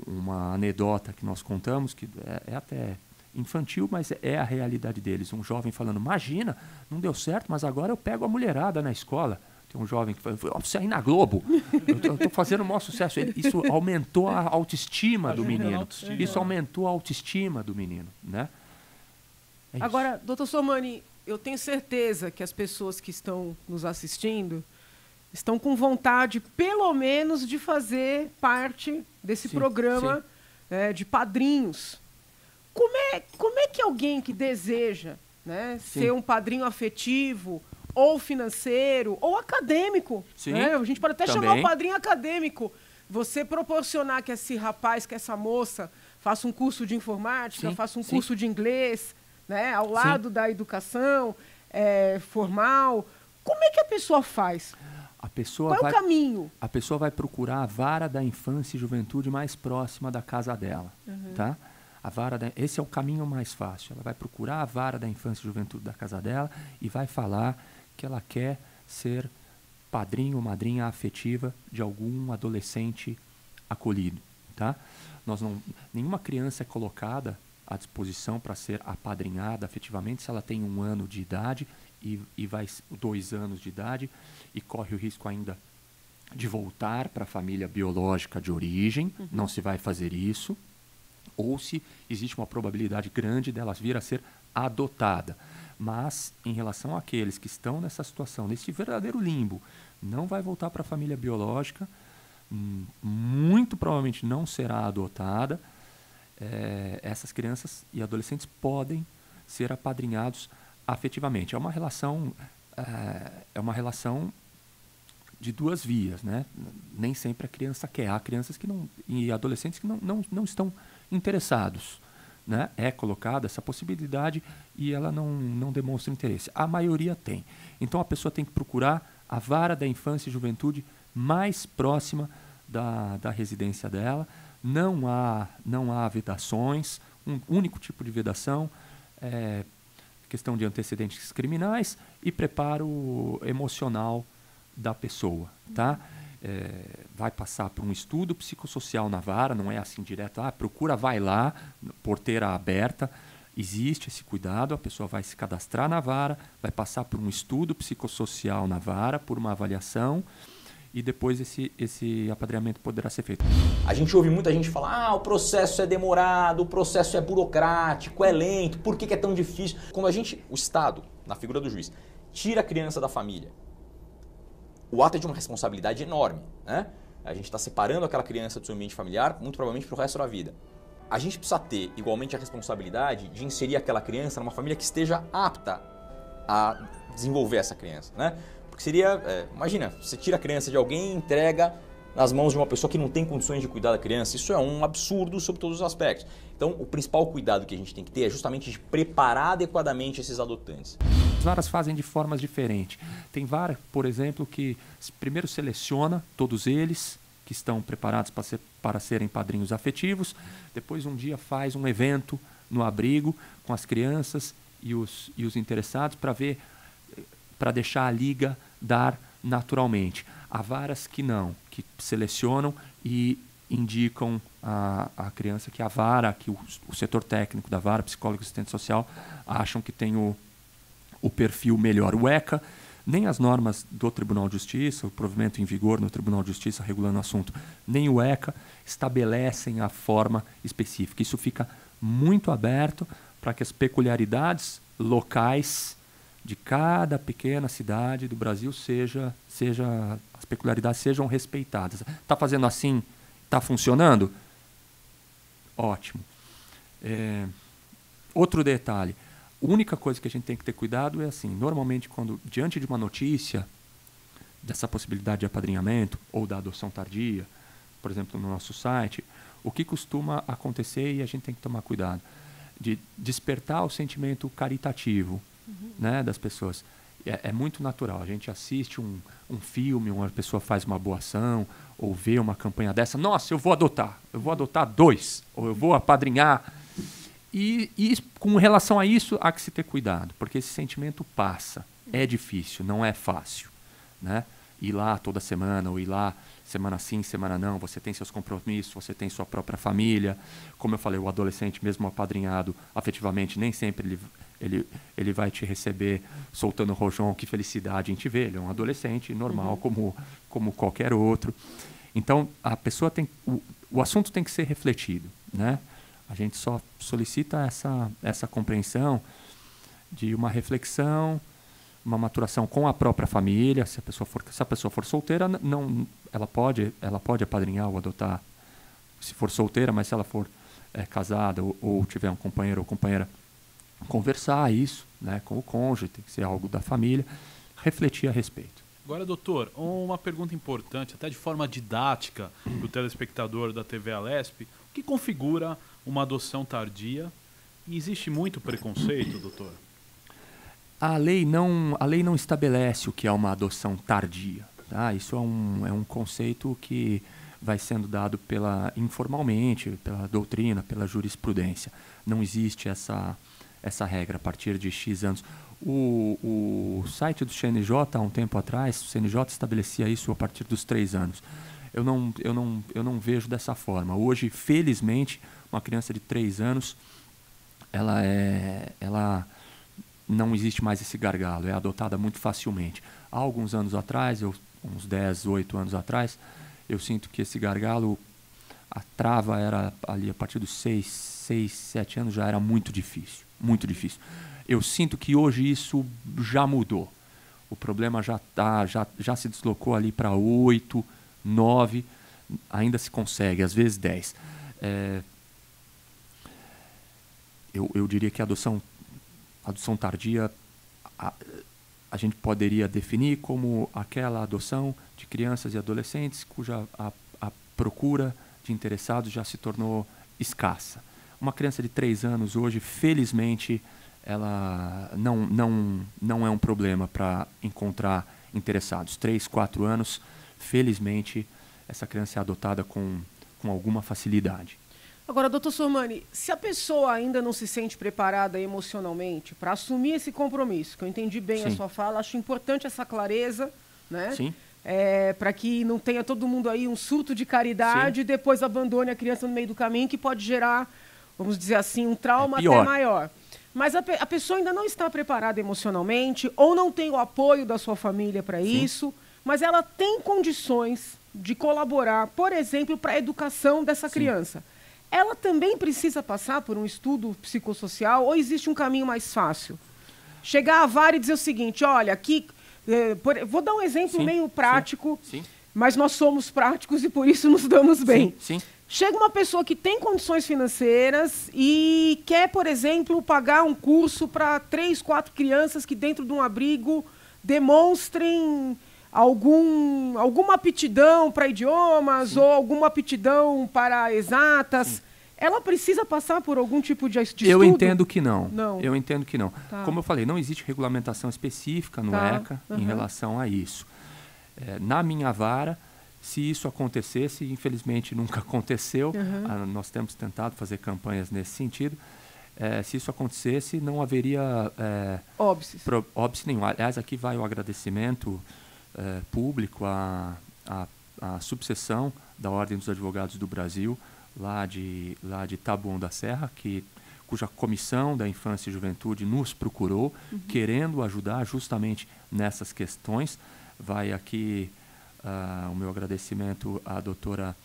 uma anedota que nós contamos, que é até infantil, mas é a realidade deles. Um jovem falando, imagina, não deu certo, mas agora eu pego a mulherada na escola. Tem um jovem que fala, você aí na Globo, eu estou fazendo o maior sucesso. Isso aumentou a autoestima do menino. Isso aumentou a autoestima do menino, né? Agora, doutor Sormani, eu tenho certeza que as pessoas que estão nos assistindo estão com vontade, pelo menos, de fazer parte desse programa de padrinhos. Como é que alguém que deseja, né, ser um padrinho afetivo, ou financeiro, ou acadêmico, né? A gente pode até chamar o padrinho acadêmico, você proporcionar que esse rapaz, que essa moça faça um curso de informática, faça um curso de inglês, né, ao lado da educação formal. Como é que a pessoa faz? Qual é o caminho? A pessoa vai procurar a vara da infância e juventude mais próxima da casa dela. Tá? Esse é o caminho mais fácil. Ela vai procurar a vara da infância e juventude da casa dela e vai falar que ela quer ser padrinho ou madrinha afetiva de algum adolescente acolhido. Tá? Nenhuma criança é colocada à disposição para ser apadrinhada afetivamente se ela tem 1 ano de idade e vai 2 anos de idade e corre o risco ainda de voltar para a família biológica de origem. Não se vai fazer isso. Ou se existe uma probabilidade grande delas vir a ser adotada. Mas, em relação àqueles que estão nessa situação, nesse verdadeiro limbo, não vai voltar para a família biológica, muito provavelmente não será adotada, essas crianças e adolescentes podem ser apadrinhados afetivamente. É uma relação de 2 vias, né? Nem sempre a criança quer. Há crianças e adolescentes que não estão interessados, né? É colocada essa possibilidade e ela não demonstra interesse. A maioria tem. Então a pessoa tem que procurar a vara da infância e juventude mais próxima da residência dela. Não há vedações. Um único tipo de vedação é questão de antecedentes criminais e preparo emocional da pessoa, tá? Vai passar por um estudo psicossocial na vara, não é assim direto, procura, vai lá, porteira aberta, existe esse cuidado, a pessoa vai se cadastrar na vara, vai passar por um estudo psicossocial na vara, por uma avaliação, e depois esse apadrinhamento poderá ser feito. A gente ouve muita gente falar, o processo é demorado, o processo é burocrático, é lento, por que é tão difícil? Quando o Estado, na figura do juiz, tira a criança da família, o ato é de uma responsabilidade enorme, né? A gente está separando aquela criança do seu ambiente familiar, muito provavelmente para o resto da vida. A gente precisa ter igualmente a responsabilidade de inserir aquela criança numa família que esteja apta a desenvolver essa criança, né? Porque seria, imagina, você tira a criança de alguém e entrega nas mãos de uma pessoa que não tem condições de cuidar da criança. Isso é um absurdo sob todos os aspectos. Então, o principal cuidado que a gente tem que ter é justamente de preparar adequadamente esses adotantes. As varas fazem de formas diferentes. Tem vara, por exemplo, que primeiro seleciona todos eles que estão preparados para serem padrinhos afetivos, depois um dia faz um evento no abrigo com as crianças e os interessados para deixar a liga dar naturalmente. Há varas que não, que selecionam e indicam a criança que a vara, que o setor técnico da vara, psicólogo e assistente social, acham que tem o perfil melhor. O ECA, nem as normas do Tribunal de Justiça, o provimento em vigor no Tribunal de Justiça regulando o assunto, nem o ECA estabelecem a forma específica. Isso fica muito aberto para que as peculiaridades locais de cada pequena cidade do Brasil as peculiaridades sejam respeitadas. Está fazendo assim? Está funcionando? Ótimo. Outro detalhe. A única coisa que a gente tem que ter cuidado é assim, normalmente quando diante de uma notícia dessa possibilidade de apadrinhamento ou da adoção tardia, por exemplo, no nosso site, o que costuma acontecer e a gente tem que tomar cuidado? De despertar o sentimento caritativo, né, das pessoas. É muito natural. A gente assiste um filme, uma pessoa faz uma boa ação, ou vê uma campanha dessa, nossa, eu vou adotar 2, ou eu vou apadrinhar. E com relação a isso, há que se ter cuidado, porque esse sentimento passa. É difícil, não é fácil, né? ir lá toda semana ou ir lá semana sim, semana não. Você tem seus compromissos, você tem sua própria família. Como eu falei, o adolescente, mesmo apadrinhado afetivamente, nem sempre ele vai te receber soltando rojão. Que felicidade em te ver. Ele é um adolescente normal, como qualquer outro. Então, a pessoa tem... O assunto tem que ser refletido, né? A gente só solicita essa compreensão de uma reflexão, uma maturação com a própria família. Se a pessoa for solteira, ela pode apadrinhar ou adotar, se for solteira, mas se ela for casada ou tiver um companheiro ou companheira, conversar isso, né, com o cônjuge, tem que ser algo da família, refletir a respeito. Agora, doutor, uma pergunta importante, até de forma didática, para o telespectador da TV Alesp: o que configura uma adoção tardia? E existe muito preconceito, doutor? A lei não estabelece o que é uma adoção tardia. Tá? Isso é um conceito que vai sendo dado informalmente, pela doutrina, pela jurisprudência. Não existe essa regra a partir de X anos. O site do CNJ, há um tempo atrás, o CNJ estabelecia isso a partir dos 3 anos. Eu não vejo dessa forma. Hoje, felizmente, uma criança de 3 anos, ela não existe mais esse gargalo, é adotada muito facilmente. Há alguns anos atrás, uns 10, 8 anos atrás, eu sinto que esse gargalo, a trava era ali a partir dos 6, 7 anos, já era muito difícil, muito difícil. Eu sinto que hoje isso já mudou. O problema já se deslocou ali para 8, 9, ainda se consegue, às vezes 10. Eu diria que a adoção tardia a gente poderia definir como aquela adoção de crianças e adolescentes cuja a procura de interessados já se tornou escassa. Uma criança de 3 anos hoje, felizmente, ela não é um problema para encontrar interessados. 3, 4 anos, felizmente, essa criança é adotada com alguma facilidade. Agora, doutor Sormani, se a pessoa ainda não se sente preparada emocionalmente para assumir esse compromisso, que eu entendi bem a sua fala, acho importante essa clareza, né? Sim. Para que não tenha todo mundo aí um surto de caridade e depois abandone a criança no meio do caminho, que pode gerar, vamos dizer assim, um trauma até maior. Mas a pessoa ainda não está preparada emocionalmente ou não tem o apoio da sua família para isso, mas ela tem condições de colaborar, por exemplo, para a educação dessa criança. Ela também precisa passar por um estudo psicossocial ou existe um caminho mais fácil? Chegar à vara e dizer o seguinte: olha, aqui... vou dar um exemplo meio prático, mas nós somos práticos e por isso nos damos bem. Chega uma pessoa que tem condições financeiras e quer, por exemplo, pagar um curso para 3, 4 crianças que dentro de um abrigo demonstrem alguma aptidão para idiomas ou alguma aptidão para exatas. Ela precisa passar por algum tipo de estudo? Eu entendo que não. Eu entendo que não. Tá. Como eu falei, não existe regulamentação específica no ECA em relação a isso. Na minha vara, se isso acontecesse, infelizmente nunca aconteceu, nós temos tentado fazer campanhas nesse sentido, se isso acontecesse, não haveria óbice nenhum. Aliás, aqui vai o agradecimento público à subseção da Ordem dos Advogados do Brasil, lá de Taboão da Serra, cuja comissão da Infância e Juventude nos procurou, querendo ajudar justamente nessas questões. Vai aqui o meu agradecimento à doutora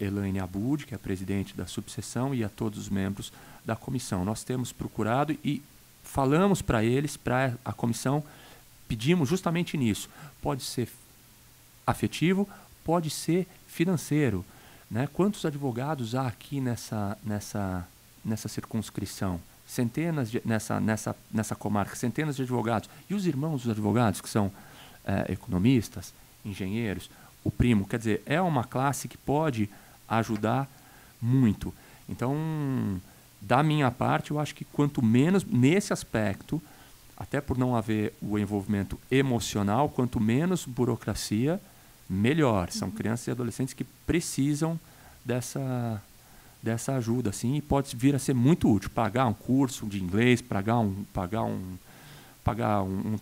Elaine Abud, que é a presidente da subseção, e a todos os membros da comissão. Nós temos procurado e falamos para eles, para a comissão, pedimos justamente nisso. Pode ser afetivo, pode ser financeiro. Né? Quantos advogados há aqui nessa circunscrição? Centenas nessa comarca, centenas de advogados. E os irmãos dos advogados, que são economistas, engenheiros, o primo. Quer dizer, é uma classe que pode ajudar muito. Então, da minha parte, eu acho que quanto menos nesse aspecto, até por não haver o envolvimento emocional, quanto menos burocracia, melhor. São crianças e adolescentes que precisam dessa ajuda, assim, e pode vir a ser muito útil. Pagar um curso de inglês, pagar um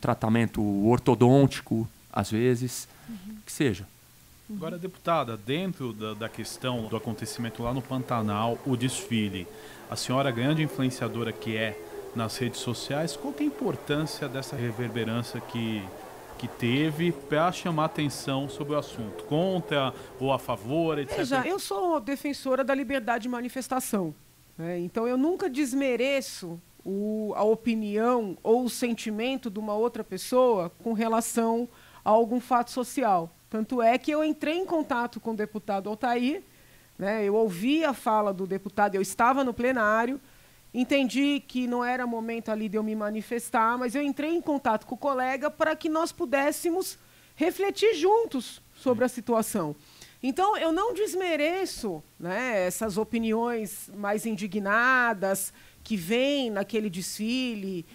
tratamento ortodôntico, às vezes, que seja. Agora, deputada, dentro da questão do acontecimento lá no Pantanal, o desfile, a senhora, grande influenciadora que é nas redes sociais, qual que é a importância dessa reverberância que teve para chamar atenção sobre o assunto? Contra ou a favor, etc? Veja, eu sou defensora da liberdade de manifestação, né? Então eu nunca desmereço a opinião ou o sentimento de uma outra pessoa com relação a algum fato social. Tanto é que eu entrei em contato com o deputado Altair, né? Eu ouvi a fala do deputado, eu estava no plenário, entendi que não era momento ali de eu me manifestar, mas eu entrei em contato com o colega para que nós pudéssemos refletir juntos sobre a situação. Então, eu não desmereço, né, essas opiniões mais indignadas que vêm naquele desfile,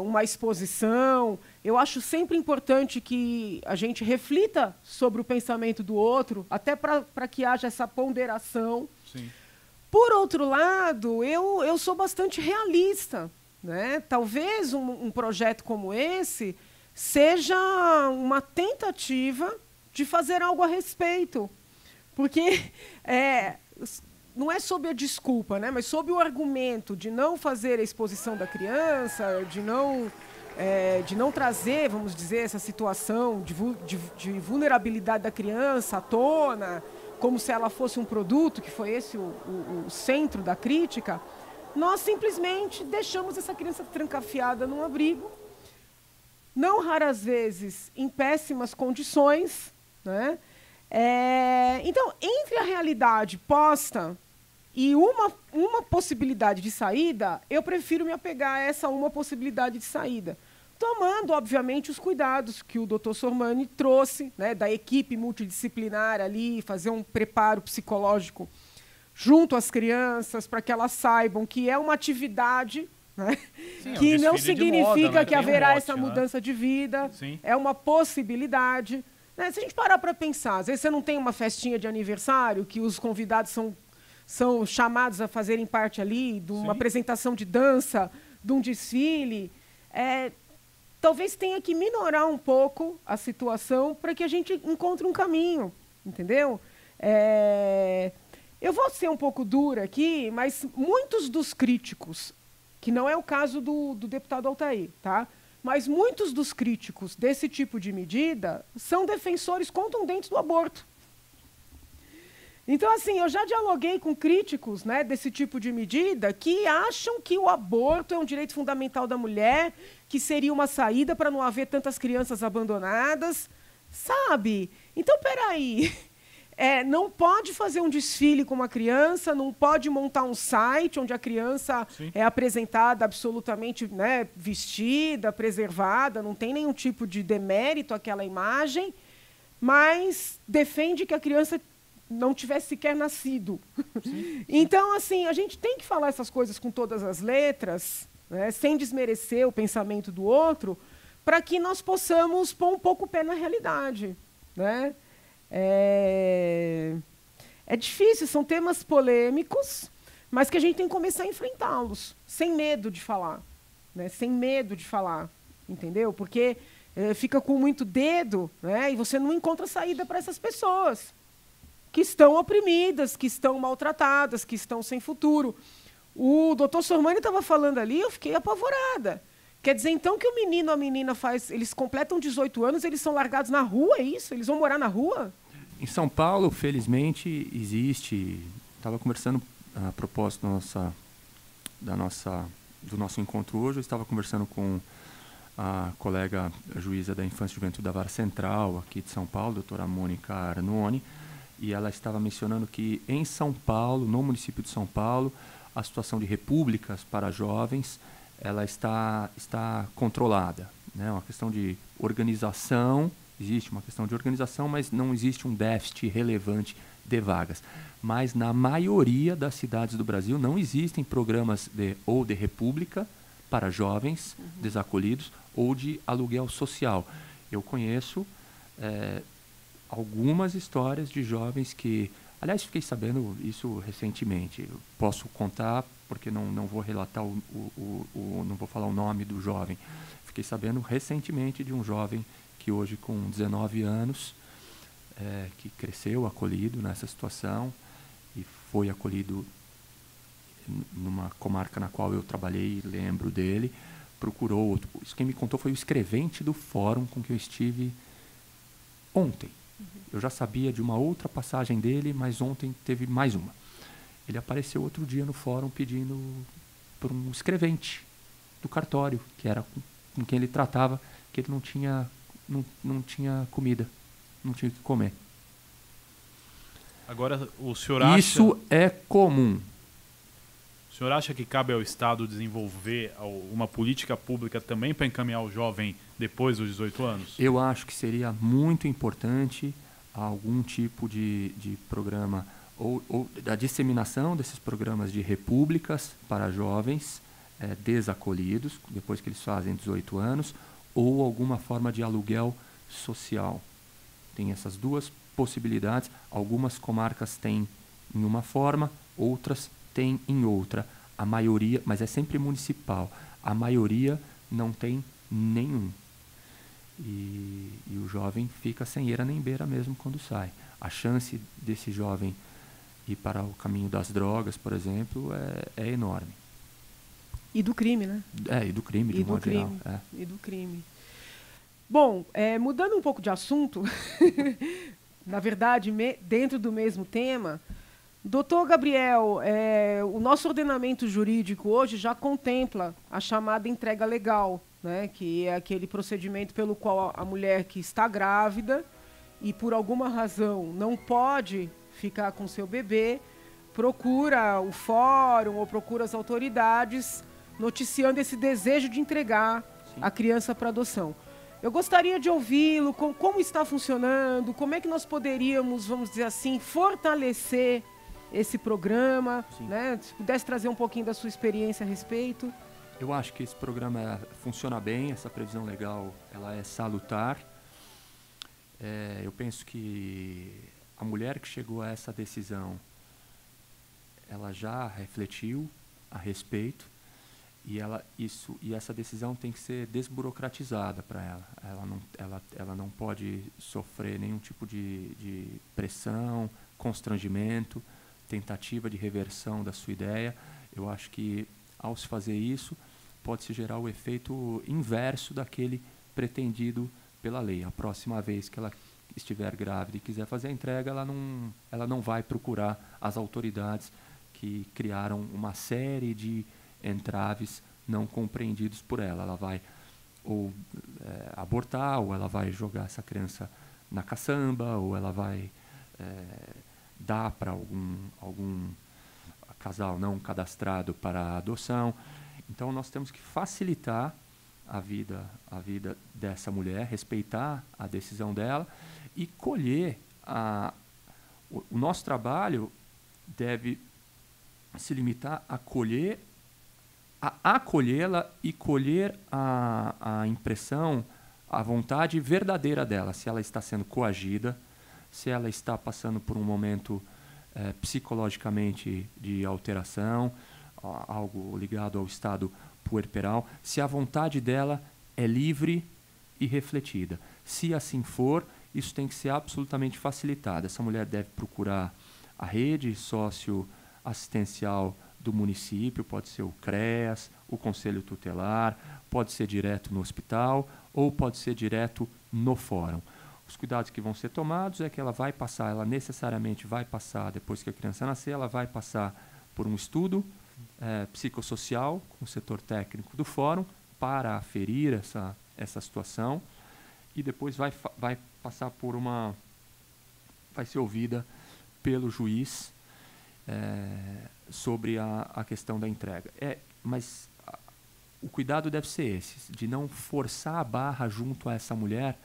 uma exposição. Eu acho sempre importante que a gente reflita sobre o pensamento do outro, até para que haja essa ponderação. Sim. Por outro lado, eu sou bastante realista, né? Talvez um projeto como esse seja uma tentativa de fazer algo a respeito. Porque não é sob a desculpa, né? Mas sob o argumento de não fazer a exposição da criança, de não trazer, vamos dizer, essa situação de vulnerabilidade da criança à tona, como se ela fosse um produto, que foi esse o centro da crítica, nós simplesmente deixamos essa criança trancafiada num abrigo, não raras vezes em péssimas condições, né? Então, entre a realidade posta e uma possibilidade de saída, eu prefiro me apegar a essa uma possibilidade de saída, tomando, obviamente, os cuidados que o Dr. Sormani trouxe, né, da equipe multidisciplinar ali, fazer um preparo psicológico junto às crianças, para que elas saibam que é uma atividade, né, Sim, que não significa moda, né? que haverá essa mudança de vida, Sim. é uma possibilidade. Né? Se a gente parar para pensar, às vezes você não tem uma festinha de aniversário que os convidados são chamados a fazerem parte ali de uma apresentação de dança, de um desfile. Talvez tenha que minorar um pouco a situação para que a gente encontre um caminho, entendeu? Eu vou ser um pouco dura aqui, mas muitos dos críticos, que não é o caso do deputado Altair, tá? Mas muitos dos críticos desse tipo de medida são defensores contundentes do aborto. Então, assim, eu já dialoguei com críticos, né, desse tipo de medida que acham que o aborto é um direito fundamental da mulher, que seria uma saída para não haver tantas crianças abandonadas, sabe? Então, peraí, não pode fazer um desfile com uma criança, não pode montar um site onde a criança é apresentada absolutamente, né, vestida, preservada, não tem nenhum tipo de demérito àquela imagem, mas defende que a criança não tivesse sequer nascido. Então, assim, a gente tem que falar essas coisas com todas as letras, né, sem desmerecer o pensamento do outro, para que nós possamos pôr um pouco o pé na realidade, né? É difícil, são temas polêmicos, mas que a gente tem que começar a enfrentá-los, sem medo de falar, né? Sem medo de falar, entendeu? Porque fica com muito dedo, né? E você não encontra saída para essas pessoas que estão oprimidas, que estão maltratadas, que estão sem futuro. O doutor Sormani estava falando ali, eu fiquei apavorada. Quer dizer, então, que o menino ou a menina eles completam 18 anos, eles são largados na rua, é isso? Eles vão morar na rua? Em São Paulo, felizmente, existe... Estava conversando, a propósito do nosso encontro hoje, eu estava conversando com a colega juíza da Infância e Juventude da Vara Central, aqui de São Paulo, doutora Mônica Arnone, e ela estava mencionando que em São Paulo, no município de São Paulo, a situação de repúblicas para jovens, ela está controlada, né? Uma questão de organização, existe uma questão de organização, mas não existe um déficit relevante de vagas. Mas na maioria das cidades do Brasil não existem programas ou de república para jovens desacolhidos ou de aluguel social. Eu conheço algumas histórias de jovens que... Aliás, fiquei sabendo isso recentemente. Eu posso contar, porque não vou relatar, não vou falar o nome do jovem. Fiquei sabendo recentemente de um jovem que hoje com 19 anos, que cresceu acolhido nessa situação e foi acolhido numa comarca na qual eu trabalhei, lembro dele, procurou. Isso quem me contou foi o escrevente do fórum com que eu estive ontem. Eu já sabia de uma outra passagem dele, mas ontem teve mais uma. Ele apareceu outro dia no fórum pedindo por um escrevente do cartório, que era com quem ele tratava, que ele não tinha comida, não tinha o que comer. Agora, o senhor acha... Isso é comum. O senhor acha que cabe ao Estado desenvolver uma política pública também para encaminhar o jovem depois dos 18 anos? Eu acho que seria muito importante algum tipo de programa ou da disseminação desses programas de repúblicas para jovens desacolhidos, depois que eles fazem 18 anos, ou alguma forma de aluguel social. Tem essas duas possibilidades. Algumas comarcas têm em uma forma, outras têm em outra. A maioria, mas é sempre municipal, a maioria não tem nenhum. E o jovem fica sem eira nem beira mesmo quando sai. A chance desse jovem ir para o caminho das drogas, por exemplo, é enorme. E do crime, né? E do crime, de modo geral. E do crime. Bom, mudando um pouco de assunto, na verdade, dentro do mesmo tema, doutor Gabriel, o nosso ordenamento jurídico hoje já contempla a chamada entrega legal, né, que é aquele procedimento pelo qual a mulher que está grávida e por alguma razão não pode ficar com seu bebê, procura o fórum ou procura as autoridades noticiando esse desejo de entregar a criança para adoção. Eu gostaria de ouvi-lo, como está funcionando, como é que nós poderíamos, vamos dizer assim, fortalecer esse programa, né? Se pudesse trazer um pouquinho da sua experiência a respeito. Eu acho que esse programa funciona bem, essa previsão legal ela é salutar. Eu penso que a mulher que chegou a essa decisão, ela já refletiu a respeito e essa decisão tem que ser desburocratizada para ela. Ela não pode sofrer nenhum tipo de pressão, constrangimento, tentativa de reversão da sua ideia. Eu acho que, ao se fazer isso, pode-se gerar o efeito inverso daquele pretendido pela lei. A próxima vez que ela estiver grávida e quiser fazer a entrega, ela não vai procurar as autoridades que criaram uma série de entraves não compreendidos por ela. Ela vai ou abortar, ou ela vai jogar essa criança na caçamba, ou ela vai dar para algum casal não cadastrado para a adoção. Então nós temos que facilitar a vida dessa mulher, respeitar a decisão dela e colher o nosso trabalho deve se limitar a acolhê-la e colher a impressão, a vontade verdadeira dela, se ela está sendo coagida, se ela está passando por um momento psicologicamente de alteração, algo ligado ao estado puerperal, se a vontade dela é livre e refletida. Se assim for, isso tem que ser absolutamente facilitado. Essa mulher deve procurar a rede socioassistencial do município, pode ser o CREAS, o Conselho Tutelar, pode ser direto no hospital ou pode ser direto no fórum. Os cuidados que vão ser tomados é que ela necessariamente vai passar, depois que a criança nascer, ela vai passar por um estudo psicossocial com o setor técnico do fórum para aferir essa situação e depois vai passar vai ser ouvida pelo juiz sobre a questão da entrega. Mas o cuidado deve ser esse, de não forçar a barra junto a essa mulher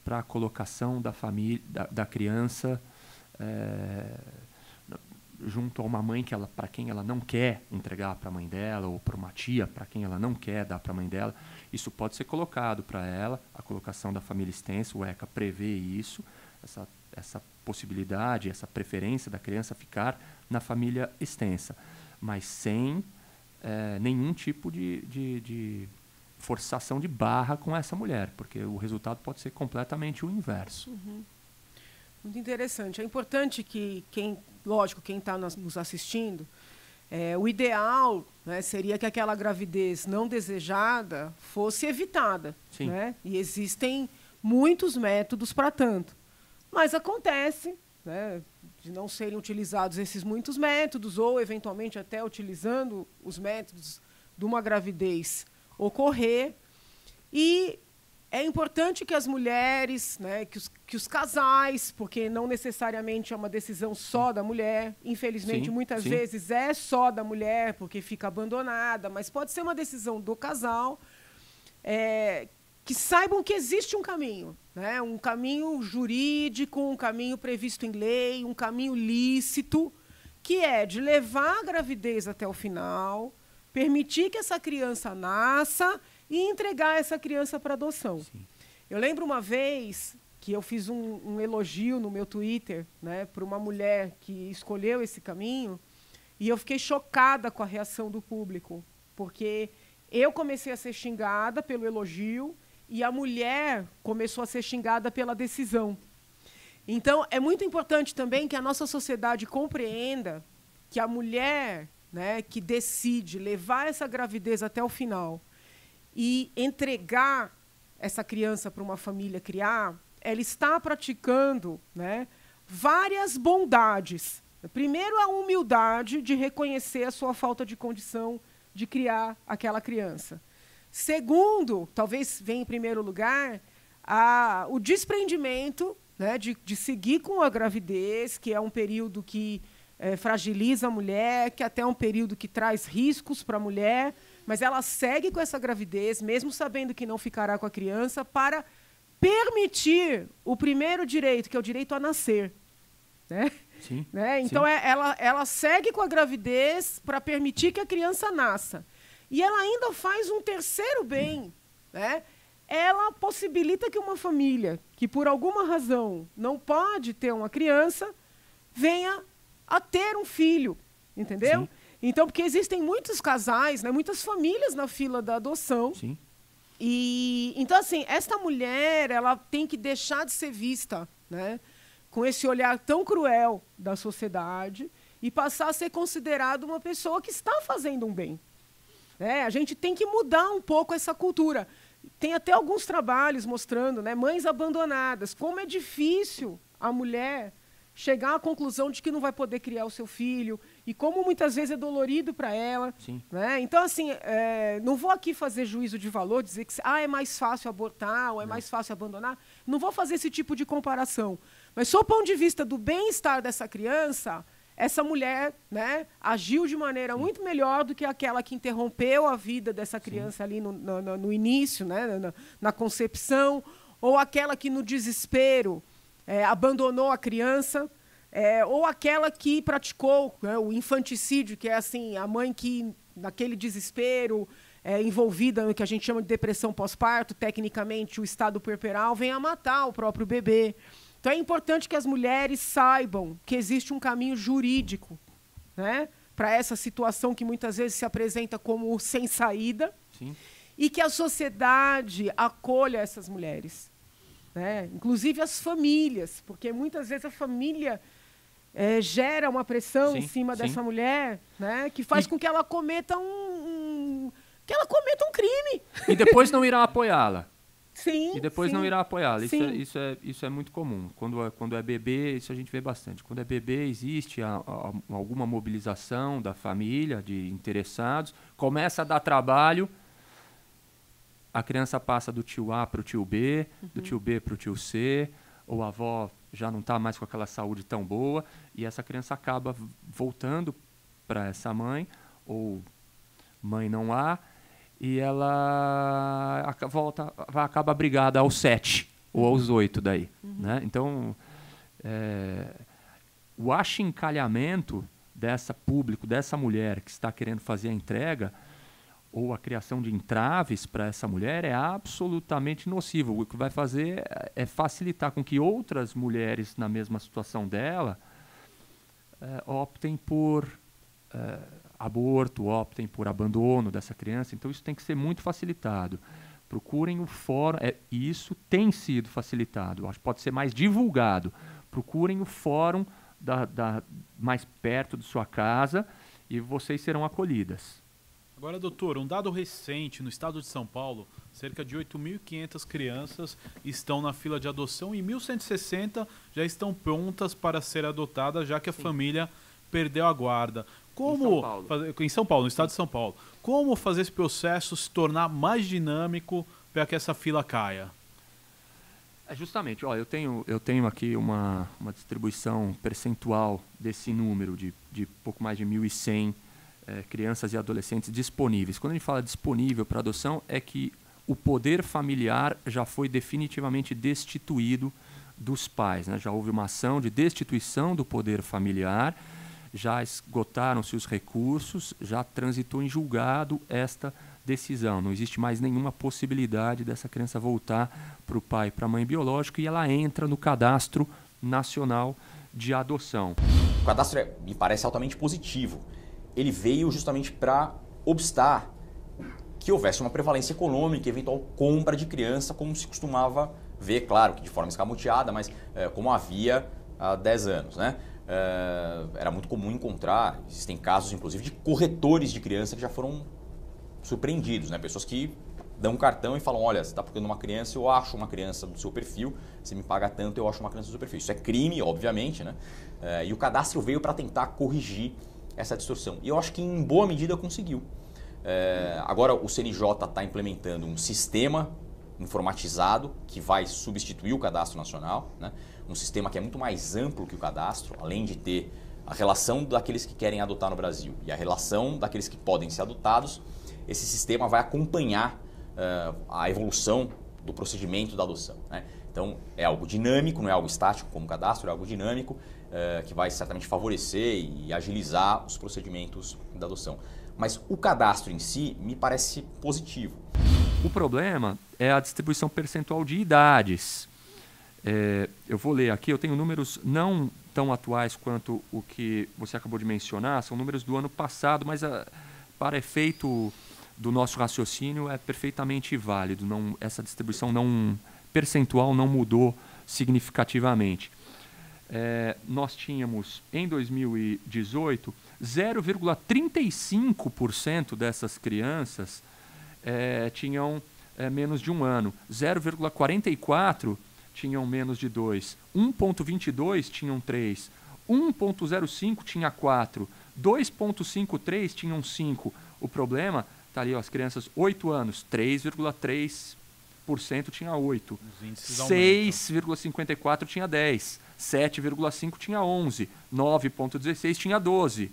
para a colocação da família, da criança junto a uma mãe para quem ela não quer entregar para a mãe dela, ou para uma tia para quem ela não quer dar para a mãe dela. Isso pode ser colocado para ela, a colocação da família extensa, o ECA prevê isso, essa possibilidade, essa preferência da criança ficar na família extensa, mas sem nenhum tipo de forçação de barra com essa mulher, porque o resultado pode ser completamente o inverso. Muito interessante. É importante que quem está nos assistindo, o ideal, né, seria que aquela gravidez não desejada fosse evitada. Né? E existem muitos métodos para tanto. Mas acontece, né, de não serem utilizados esses muitos métodos, ou eventualmente até utilizando os métodos de uma gravidez ocorrer. E é importante que as mulheres, né, que os casais, porque não necessariamente é uma decisão só da mulher, infelizmente muitas vezes é só da mulher porque fica abandonada, mas pode ser uma decisão do casal, que saibam que existe um caminho, né, um caminho jurídico, um caminho previsto em lei, um caminho lícito, que é de levar a gravidez até o final, permitir que essa criança nasça e entregar essa criança para adoção. Eu lembro uma vez que eu fiz um elogio no meu Twitter, né, para uma mulher que escolheu esse caminho, e eu fiquei chocada com a reação do público, porque eu comecei a ser xingada pelo elogio e a mulher começou a ser xingada pela decisão. Então, é muito importante também que a nossa sociedade compreenda que a mulher, né, que decide levar essa gravidez até o final e entregar essa criança para uma família criar, ela está praticando, né, várias bondades. Primeiro, a humildade de reconhecer a sua falta de condição de criar aquela criança. Segundo, talvez venha em primeiro lugar, o desprendimento, né, de seguir com a gravidez, que é um período que fragiliza a mulher, que até é um período que traz riscos para a mulher, mas ela segue com essa gravidez, mesmo sabendo que não ficará com a criança, para permitir o primeiro direito, que é o direito a nascer. Né? Sim, né? Então, ela segue com a gravidez para permitir que a criança nasça. E ela ainda faz um terceiro bem. Né? Ela possibilita que uma família que, por alguma razão, não pode ter uma criança, venha a ter um filho. Entendeu? Sim. Então, porque existem muitos casais, né, muitas famílias na fila da adoção. Sim. E então, assim, esta mulher, ela tem que deixar de ser vista, né, com esse olhar tão cruel da sociedade e passar a ser considerada uma pessoa que está fazendo um bem. A gente tem que mudar um pouco essa cultura. Tem até alguns trabalhos mostrando, né, mães abandonadas, como é difícil a mulher chegar à conclusão de que não vai poder criar o seu filho e como muitas vezes é dolorido para ela. Né? Então, assim, não vou aqui fazer juízo de valor, dizer que é mais fácil abortar ou é mais fácil abandonar. Não vou fazer esse tipo de comparação. Mas, sob o ponto de vista do bem-estar dessa criança, essa mulher, né, agiu de maneira muito melhor do que aquela que interrompeu a vida dessa criança ali no início, né, na concepção, ou aquela que, no desespero, abandonou a criança, ou aquela que praticou, né, o infanticídio, que é assim, a mãe que, naquele desespero, envolvida no que a gente chama de depressão pós-parto, tecnicamente o estado puerperal, vem a matar o próprio bebê. Então é importante que as mulheres saibam que existe um caminho jurídico, né, para essa situação que muitas vezes se apresenta como sem saída. Sim. E que a sociedade acolha essas mulheres. Né? Inclusive as famílias, porque muitas vezes a família gera uma pressão em cima dessa mulher, né? Que faz com que ela cometa um crime. E depois não irá apoiála. Sim. E depois não irá apoiá-la. Isso é muito comum. Quando é bebê, isso a gente vê bastante. Quando é bebê, existe alguma mobilização da família, de interessados, começa a dar trabalho. A criança passa do tio A para o tio B, do tio B para o tio C, ou a avó já não está mais com aquela saúde tão boa, e essa criança acaba voltando para essa mãe, ou mãe não há, e ela acaba brigada aos 7 ou aos 8 daí. Né? Então, o achincalhamento dessa mulher que está querendo fazer a entrega, ou a criação de entraves para essa mulher é absolutamente nocivo. O que vai fazer é facilitar com que outras mulheres na mesma situação dela optem por aborto, optem por abandono dessa criança. Então, isso tem que ser muito facilitado. Procurem o fórum, e isso tem sido facilitado, acho que pode ser mais divulgado. Procurem o fórum mais perto de sua casa e vocês serão acolhidas. Agora, doutor, um dado recente, no estado de São Paulo, cerca de 8.500 crianças estão na fila de adoção e 1.160 já estão prontas para ser adotadas, já que a família perdeu a guarda. Como em São Paulo, no estado de São Paulo, como fazer esse processo se tornar mais dinâmico para que essa fila caia? Justamente, eu tenho aqui uma distribuição percentual desse número de pouco mais de 1.100 crianças e adolescentes disponíveis. Quando a gente fala disponível para adoção, é que o poder familiar já foi definitivamente destituído dos pais, né? Já houve uma ação de destituição do poder familiar, já esgotaram-se os recursos, já transitou em julgado esta decisão. Não existe mais nenhuma possibilidade dessa criança voltar para o pai e para a mãe biológica e ela entra no Cadastro Nacional de Adoção. O cadastro me parece altamente positivo. Ele veio justamente para obstar que houvesse uma prevalência econômica e eventual compra de criança, como se costumava ver, claro que de forma escamoteada, mas como havia há 10 anos, né? Era muito comum encontrar, existem casos inclusive de corretores de criança que já foram surpreendidos, né? Pessoas que dão um cartão e falam, olha, você está procurando uma criança, eu acho uma criança do seu perfil, você me paga tanto, eu acho uma criança do seu perfil. Isso é crime, obviamente, né? E o cadastro veio para tentar corrigir essa distorção. E eu acho que em boa medida conseguiu. Agora o CNJ está implementando um sistema informatizado que vai substituir o Cadastro Nacional, né? Um sistema que é muito mais amplo que o cadastro, além de ter a relação daqueles que querem adotar no Brasil e a relação daqueles que podem ser adotados. Esse sistema vai acompanhar a evolução do procedimento da adoção, né? Então é algo dinâmico, não é algo estático como o cadastro, é algo dinâmico que vai certamente favorecer e agilizar os procedimentos da adoção. Mas o cadastro em si me parece positivo. O problema é a distribuição percentual de idades. Eu vou ler aqui, eu tenho números não tão atuais quanto o que você acabou de mencionar, são números do ano passado, mas para efeito do nosso raciocínio é perfeitamente válido. Essa distribuição percentual não mudou significativamente. Nós tínhamos, em 2018, 0,35% dessas crianças tinham menos de 1 ano, 0,44% tinham menos de 2, 1,22% tinham 3, 1,05% tinha 4, 2,53% tinham 5. O problema está ali, ó, as crianças 8 anos, 3,3% tinha 8, 6,54% tinha 10, 7,5% tinha 11, 9,16% tinha 12,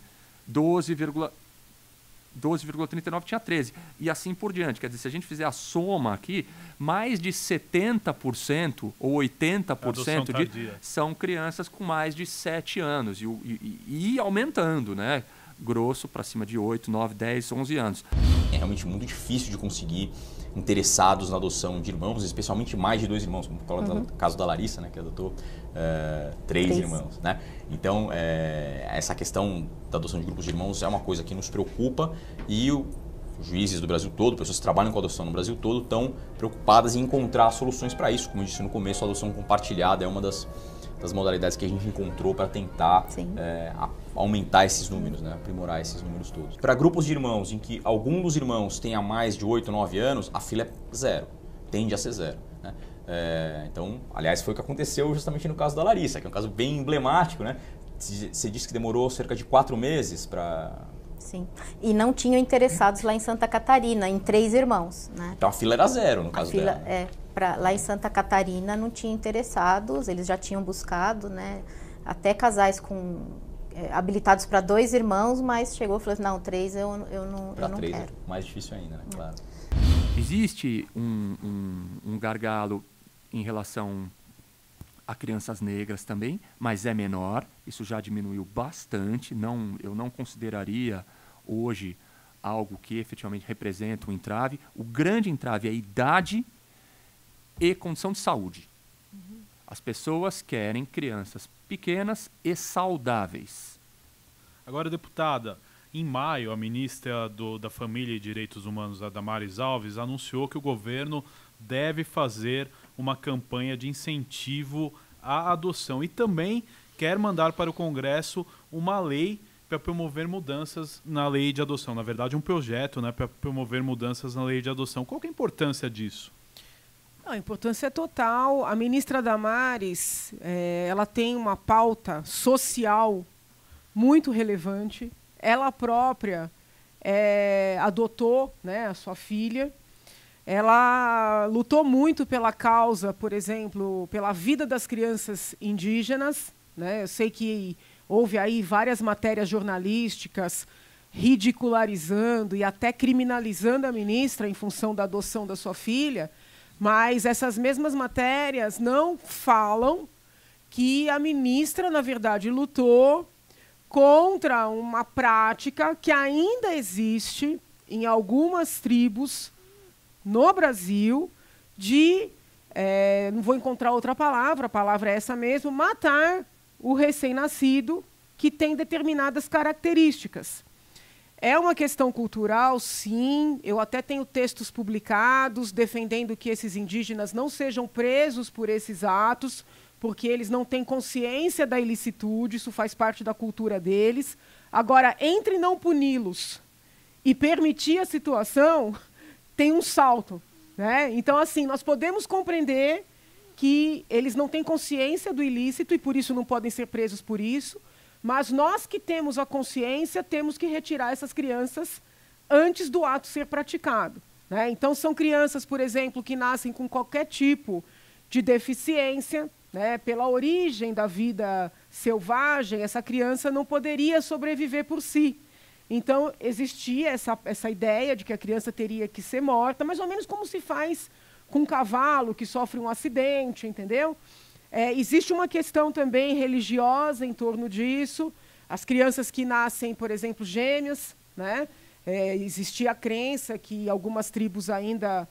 12,39% tinha 13, e assim por diante. Quer dizer, se a gente fizer a soma aqui, mais de 70% ou 80% são crianças com mais de 7 anos, e aumentando, né? Grosso para cima de 8, 9, 10, 11 anos. É realmente muito difícil de conseguir interessados na adoção de irmãos, especialmente mais de 2 irmãos, como no caso da Larissa, né, que adotou 3 irmãos, né? Então, essa questão da adoção de grupos de irmãos é uma coisa que nos preocupa e os juízes do Brasil todo, pessoas que trabalham com adoção no Brasil todo, estão preocupadas em encontrar soluções para isso. Como eu disse no começo, a adoção compartilhada é uma das modalidades que a gente encontrou para tentar aumentar esses números, né? Aprimorar esses números todos. Para grupos de irmãos em que algum dos irmãos tenha mais de 8, 9 anos, a fila é 0, tende a ser 0, né? Então, aliás, foi o que aconteceu justamente no caso da Larissa, que é um caso bem emblemático, né? Você disse que demorou cerca de 4 meses para... Sim, e não tinham interessados lá em Santa Catarina, em 3 irmãos, né? Então a fila era 0 no caso dela. Lá em Santa Catarina não tinha interessados, eles já tinham buscado, né? Até casais habilitados para 2 irmãos, mas chegou e falou assim, não, 3 eu não quero. É mais difícil ainda, né? Claro. Existe um gargalo em relação a crianças negras também, mas é menor, isso já diminuiu bastante, eu não consideraria hoje algo que efetivamente representa um entrave. O grande entrave é a idade e condição de saúde. As pessoas querem crianças pequenas e saudáveis. Agora, deputada, Em maio, a ministra da Família e Direitos Humanos, a Damares Alves, anunciou que o governo deve fazer uma campanha de incentivo à adoção e também quer mandar para o Congresso uma lei para promover mudanças na lei de adoção. Na verdade, um projeto, né, para promover mudanças na lei de adoção. Qual que é a importância disso? A importância é total. A ministra Damares, ela tem uma pauta social muito relevante. Ela própria adotou, né, a sua filha. Ela lutou muito pela causa, por exemplo, pela vida das crianças indígenas, né? Eu sei que houve aí várias matérias jornalísticas ridicularizando e até criminalizando a ministra em função da adoção da sua filha, mas essas mesmas matérias não falam que a ministra, na verdade, lutou contra uma prática que ainda existe em algumas tribos no Brasil de, não vou encontrar outra palavra, a palavra é essa mesmo, matar o recém-nascido que tem determinadas características. É uma questão cultural, sim. Eu até tenho textos publicados defendendo que esses indígenas não sejam presos por esses atos, porque eles não têm consciência da ilicitude, isso faz parte da cultura deles. Agora, entre não puni-los e permitir a situação, tem um salto, né? Então, assim, nós podemos compreender que eles não têm consciência do ilícito e, por isso, não podem ser presos por isso, mas nós que temos a consciência temos que retirar essas crianças antes do ato ser praticado, né? Então, são crianças, por exemplo, que nascem com qualquer tipo de deficiência, né? Pela origem da vida selvagem, essa criança não poderia sobreviver por si. Então, existia essa ideia de que a criança teria que ser morta, mais ou menos como se faz com um cavalo que sofre um acidente, entendeu? Existe uma questão também religiosa em torno disso. As crianças que nascem, por exemplo, gêmeas, né? Existia a crença que algumas tribos ainda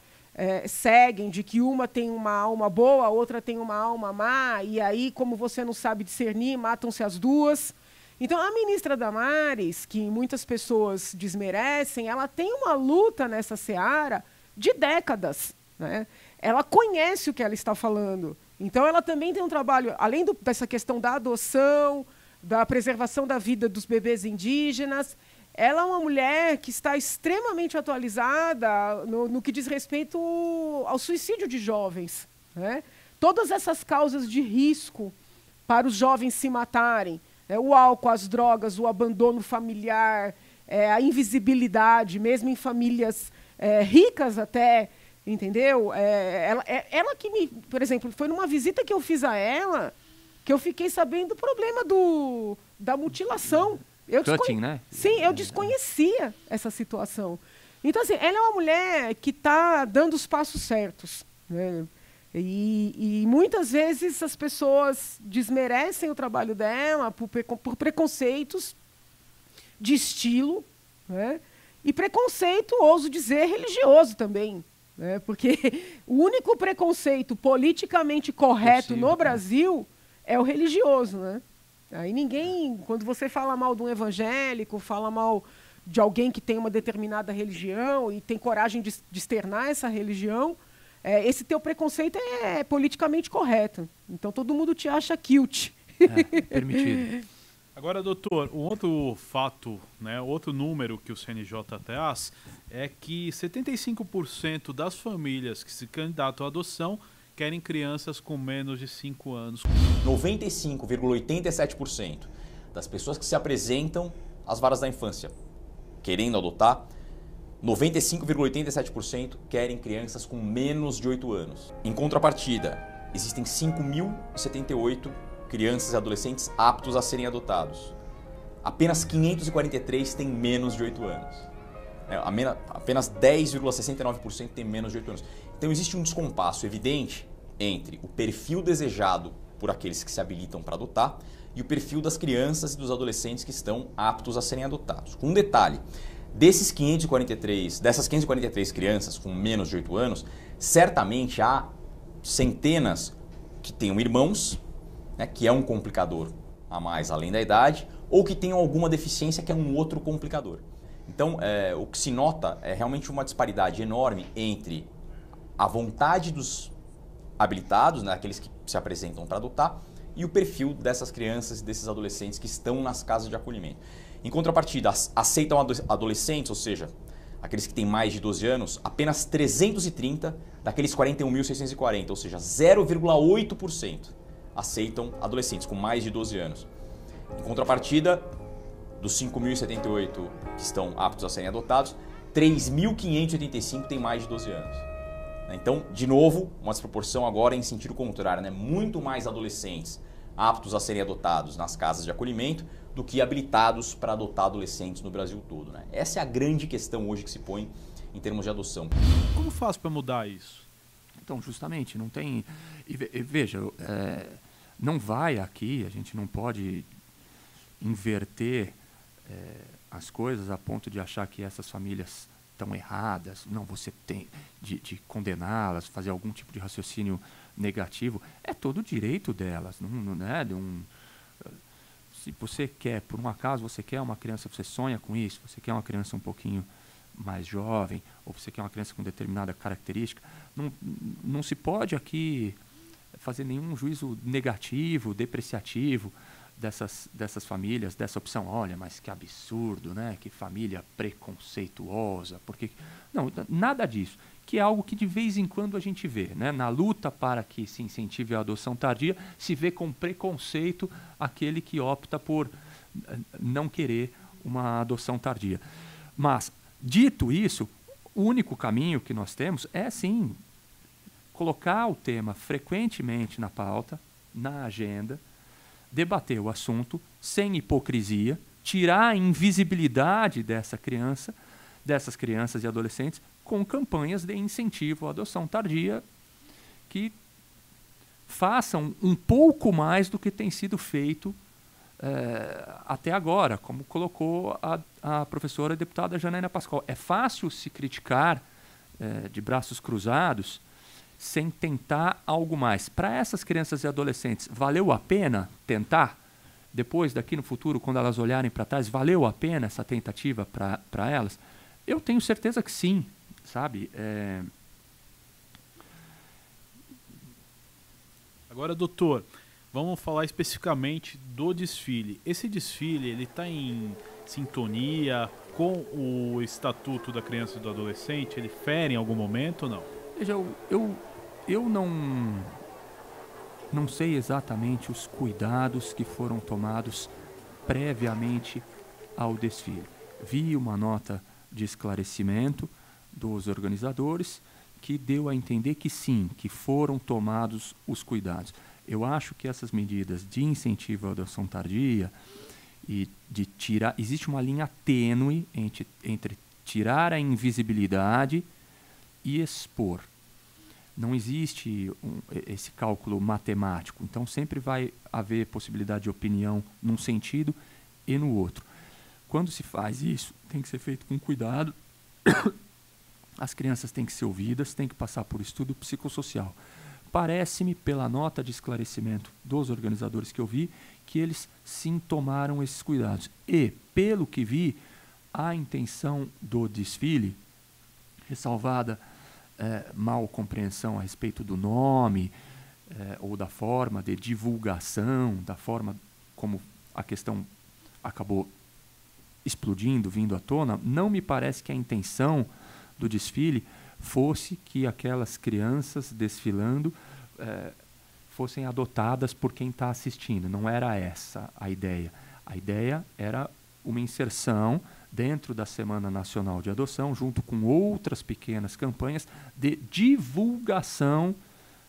seguem, de que uma tem uma alma boa, a outra tem uma alma má, e aí, como você não sabe discernir, matam-se as duas. Então, a ministra Damares, que muitas pessoas desmerecem, ela tem uma luta nessa seara de décadas, né? Ela conhece o que ela está falando. Então, ela também tem um trabalho, além dessa questão da adoção, da preservação da vida dos bebês indígenas, ela é uma mulher que está extremamente atualizada no que diz respeito ao suicídio de jovens, né? Todas essas causas de risco para os jovens se matarem, o álcool, as drogas, o abandono familiar, a invisibilidade, mesmo em famílias ricas até, entendeu? Ela que me, por exemplo, foi numa visita que eu fiz a ela que eu fiquei sabendo do problema da mutilação. Cutting, né? Sim, eu desconhecia essa situação. Então, assim, ela é uma mulher que está dando os passos certos, né? E muitas vezes as pessoas desmerecem o trabalho dela por preconceitos de estilo, né? E preconceito, ouso dizer, religioso também, né? Porque o único preconceito politicamente correto no Brasil é o religioso, né? Aí ninguém, quando você fala mal de um evangélico, fala mal de alguém que tem uma determinada religião e tem coragem de externar essa religião, esse teu preconceito é politicamente correto. Então todo mundo te acha cute. Permitido. Agora, doutor, o outro fato, né, outro número que o CNJ traz é que 75% das famílias que se candidatam à adoção querem crianças com menos de 5 anos. 95,87% das pessoas que se apresentam às varas da infância querendo adotar, 95,87% querem crianças com menos de 8 anos. Em contrapartida, existem 5.078 crianças e adolescentes aptos a serem adotados. Apenas 543 têm menos de 8 anos. Apenas 10,69% têm menos de 8 anos. Então existe um descompasso evidente entre o perfil desejado por aqueles que se habilitam para adotar e o perfil das crianças e dos adolescentes que estão aptos a serem adotados. Com um detalhe, dessas 543 crianças com menos de 8 anos, certamente há centenas que tenham irmãos, né, que é um complicador a mais além da idade, ou que tenham alguma deficiência, que é um outro complicador. Então, o que se nota é realmente uma disparidade enorme entre a vontade dos habilitados, né, aqueles que se apresentam para adotar, e o perfil dessas crianças e desses adolescentes que estão nas casas de acolhimento. Em contrapartida, aceitam adolescentes, ou seja, aqueles que têm mais de 12 anos, apenas 330 daqueles 41.640, ou seja, 0,8% aceitam adolescentes com mais de 12 anos. Em contrapartida, dos 5.078 que estão aptos a serem adotados, 3.585 têm mais de 12 anos. Então, de novo, uma desproporção agora em sentido contrário, né? Muito mais adolescentes aptos a serem adotados nas casas de acolhimento do que habilitados para adotar adolescentes no Brasil todo, né? Essa é a grande questão hoje que se põe em termos de adoção. Como faz para mudar isso? Então, justamente, não tem... Veja, não vai aqui, a gente não pode inverter as coisas a ponto de achar que essas famílias estão erradas, não, você tem de condená-las, fazer algum tipo de raciocínio negativo. É todo o direito delas, não é? Se você quer, por um acaso, você quer uma criança, você sonha com isso, você quer uma criança um pouquinho mais jovem, ou você quer uma criança com determinada característica, não se pode aqui fazer nenhum juízo negativo, depreciativo dessas famílias, dessa opção. Olha, mas que absurdo, né? Que família preconceituosa. Porque não, nada disso. Que é algo que de vez em quando a gente vê, né? Na luta para que se incentive a adoção tardia, se vê com preconceito aquele que opta por não querer uma adoção tardia. Mas, dito isso, o único caminho que nós temos é, sim, colocar o tema frequentemente na pauta, na agenda, debater o assunto sem hipocrisia, tirar a invisibilidade dessas crianças e adolescentes com campanhas de incentivo à adoção tardia que façam um pouco mais do que tem sido feito até agora, como colocou a professora deputada Janaína Pascoal. É fácil se criticar de braços cruzados sem tentar algo mais. Para essas crianças e adolescentes, valeu a pena tentar? Depois, daqui no futuro, quando elas olharem para trás, valeu a pena essa tentativa para elas? Eu tenho certeza que sim, sabe? Agora, doutor, vamos falar especificamente do desfile. Esse desfile, ele está em sintonia com o Estatuto da Criança e do Adolescente? Ele fere em algum momento ou não? Veja, eu não sei exatamente os cuidados que foram tomados previamente ao desfile. Vi uma nota de esclarecimento dos organizadores que deu a entender que sim, que foram tomados os cuidados. Eu acho que essas medidas de incentivo à adoção tardia e de tirar... Existe uma linha tênue entre tirar a invisibilidade e expor. Não existe esse cálculo matemático, então sempre vai haver possibilidade de opinião num sentido e no outro. Quando se faz isso, tem que ser feito com cuidado, as crianças têm que ser ouvidas, têm que passar por estudo psicossocial. Parece-me, pela nota de esclarecimento dos organizadores que eu vi, que eles sim tomaram esses cuidados. E, pelo que vi, a intenção do desfile, ressalvada mal compreensão a respeito do nome ou da forma de divulgação, da forma como a questão acabou explodindo, vindo à tona, não me parece que a intenção do desfile fosse que aquelas crianças desfilando fossem adotadas por quem está assistindo. Não era essa a ideia. A ideia era uma inserção dentro da Semana Nacional de Adoção, junto com outras pequenas campanhas de divulgação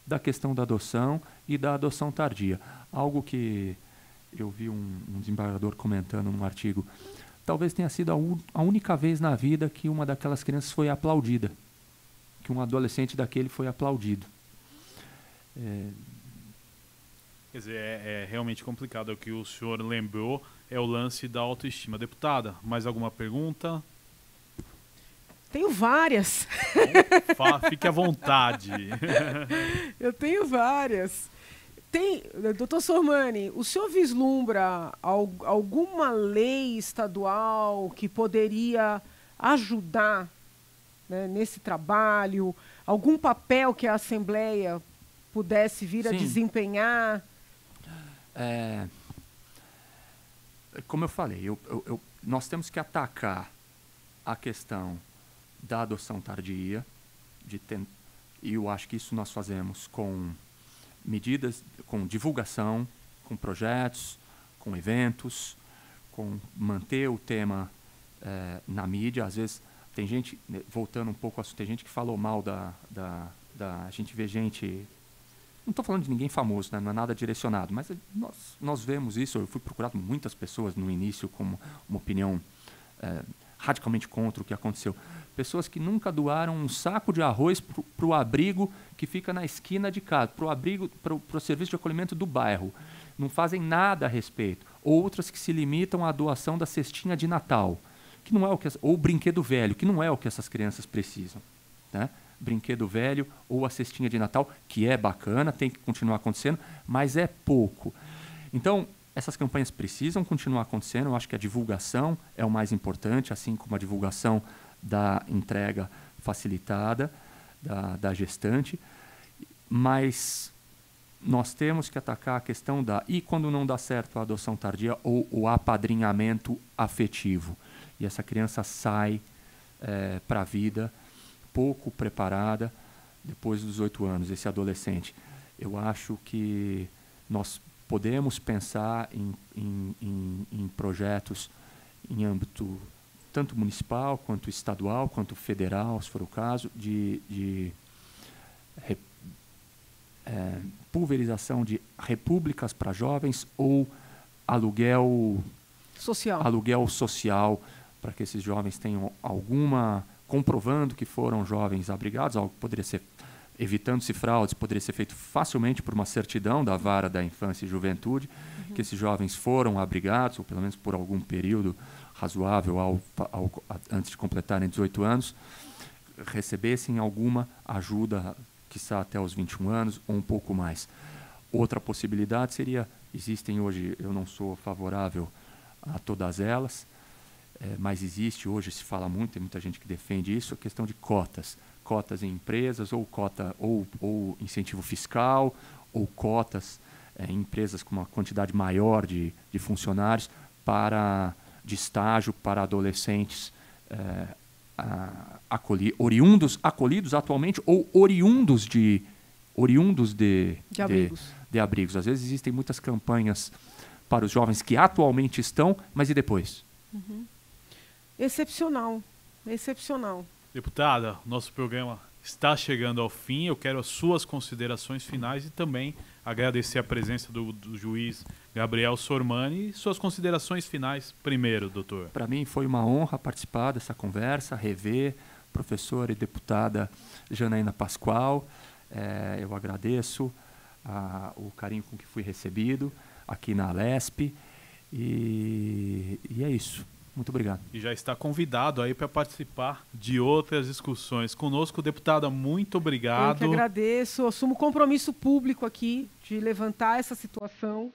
da questão da adoção e da adoção tardia. Algo que eu vi um desembargador comentando num artigo. Talvez tenha sido a única vez na vida que uma daquelas crianças foi aplaudida, que um adolescente daquele foi aplaudido. Quer dizer, é realmente complicado. O que o senhor lembrou é o lance da autoestima. Deputada, mais alguma pergunta? Tenho várias. Fique à vontade. Eu tenho várias. doutor Sormani, o senhor vislumbra alguma lei estadual que poderia ajudar, né, nesse trabalho? Algum papel que a Assembleia pudesse vir a desempenhar? Como eu falei, nós temos que atacar a questão da adoção tardia, e eu acho que isso nós fazemos com medidas, com divulgação, com projetos, com eventos, com manter o tema na mídia. Às vezes tem gente, voltando um pouco, tem gente que falou mal a gente vê gente, não estou falando de ninguém famoso, né? Não é nada direcionado, mas nós vemos isso. Eu fui procurado por muitas pessoas no início com uma opinião radicalmente contra o que aconteceu. Pessoas que nunca doaram um saco de arroz para o abrigo que fica na esquina de casa, para o serviço de acolhimento do bairro. Não fazem nada a respeito. Outras que se limitam à doação da cestinha de Natal, que não é o que, ou o brinquedo velho, que não é o que essas crianças precisam, né? Brinquedo velho ou a cestinha de Natal, que é bacana, tem que continuar acontecendo, mas é pouco. Então, essas campanhas precisam continuar acontecendo. Eu acho que a divulgação é o mais importante, assim como a divulgação da entrega facilitada da gestante, mas nós temos que atacar a questão e quando não dá certo a adoção tardia ou o apadrinhamento afetivo, e essa criança sai para a vida pouco preparada depois dos 18 anos, esse adolescente. Eu acho que nós podemos pensar em projetos em âmbito tanto municipal, quanto estadual, quanto federal, se for o caso, de pulverização de repúblicas para jovens ou aluguel social para que esses jovens tenham comprovando que foram jovens abrigados, algo que poderia ser, evitando-se fraudes, poderia ser feito facilmente por uma certidão da Vara da Infância e Juventude, que esses jovens foram abrigados, ou pelo menos por algum período razoável antes de completarem 18 anos, recebessem alguma ajuda, quiçá até os 21 anos, ou um pouco mais. Outra possibilidade seria, existem hoje, eu não sou favorável a todas elas, mas existe hoje, se fala muito, tem muita gente que defende isso, a questão de cotas em empresas, ou incentivo fiscal, ou cotas em empresas com uma quantidade maior de funcionários de estágio para adolescentes acolhidos atualmente ou oriundos de abrigos. Às vezes existem muitas campanhas para os jovens que atualmente estão, mas e depois? Uhum. Excepcional. Deputada, nosso programa está chegando ao fim. Eu quero as suas considerações finais e também agradecer a presença do juiz Gabriel Sormani. Suas considerações finais primeiro, doutor. Para mim foi uma honra participar dessa conversa, rever professora e deputada Janaína Pascoal. Eu agradeço o carinho com que fui recebido aqui na Alesp e é isso. Muito obrigado. E já está convidado aí para participar de outras discussões conosco. Deputada, muito obrigado. Eu que agradeço. Assumo compromisso público aqui de levantar essa situação.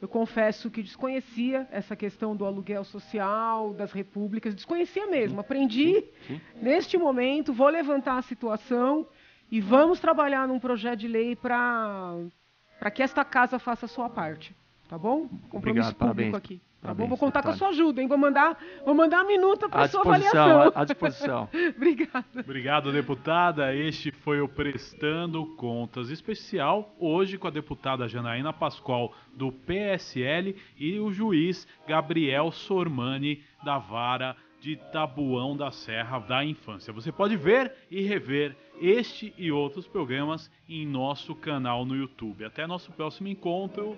Eu confesso que desconhecia essa questão do aluguel social, das repúblicas. Desconhecia mesmo. Aprendi neste momento. Vou levantar a situação e vamos trabalhar num projeto de lei para que esta casa faça a sua parte. Tá bom? Compromisso obrigado, público parabéns. aqui. Tá Parabéns, bom? Vou contar deputado. com a sua ajuda, hein? Vou mandar a minuta para a sua avaliação. À disposição. Obrigada. Obrigado, deputada. Este foi o Prestando Contas especial, hoje com a deputada Janaína Pascoal, do PSL, e o juiz Gabriel Sormani, da Vara de Taboão da Serra da Infância. Você pode ver e rever este e outros programas em nosso canal no YouTube. Até nosso próximo encontro.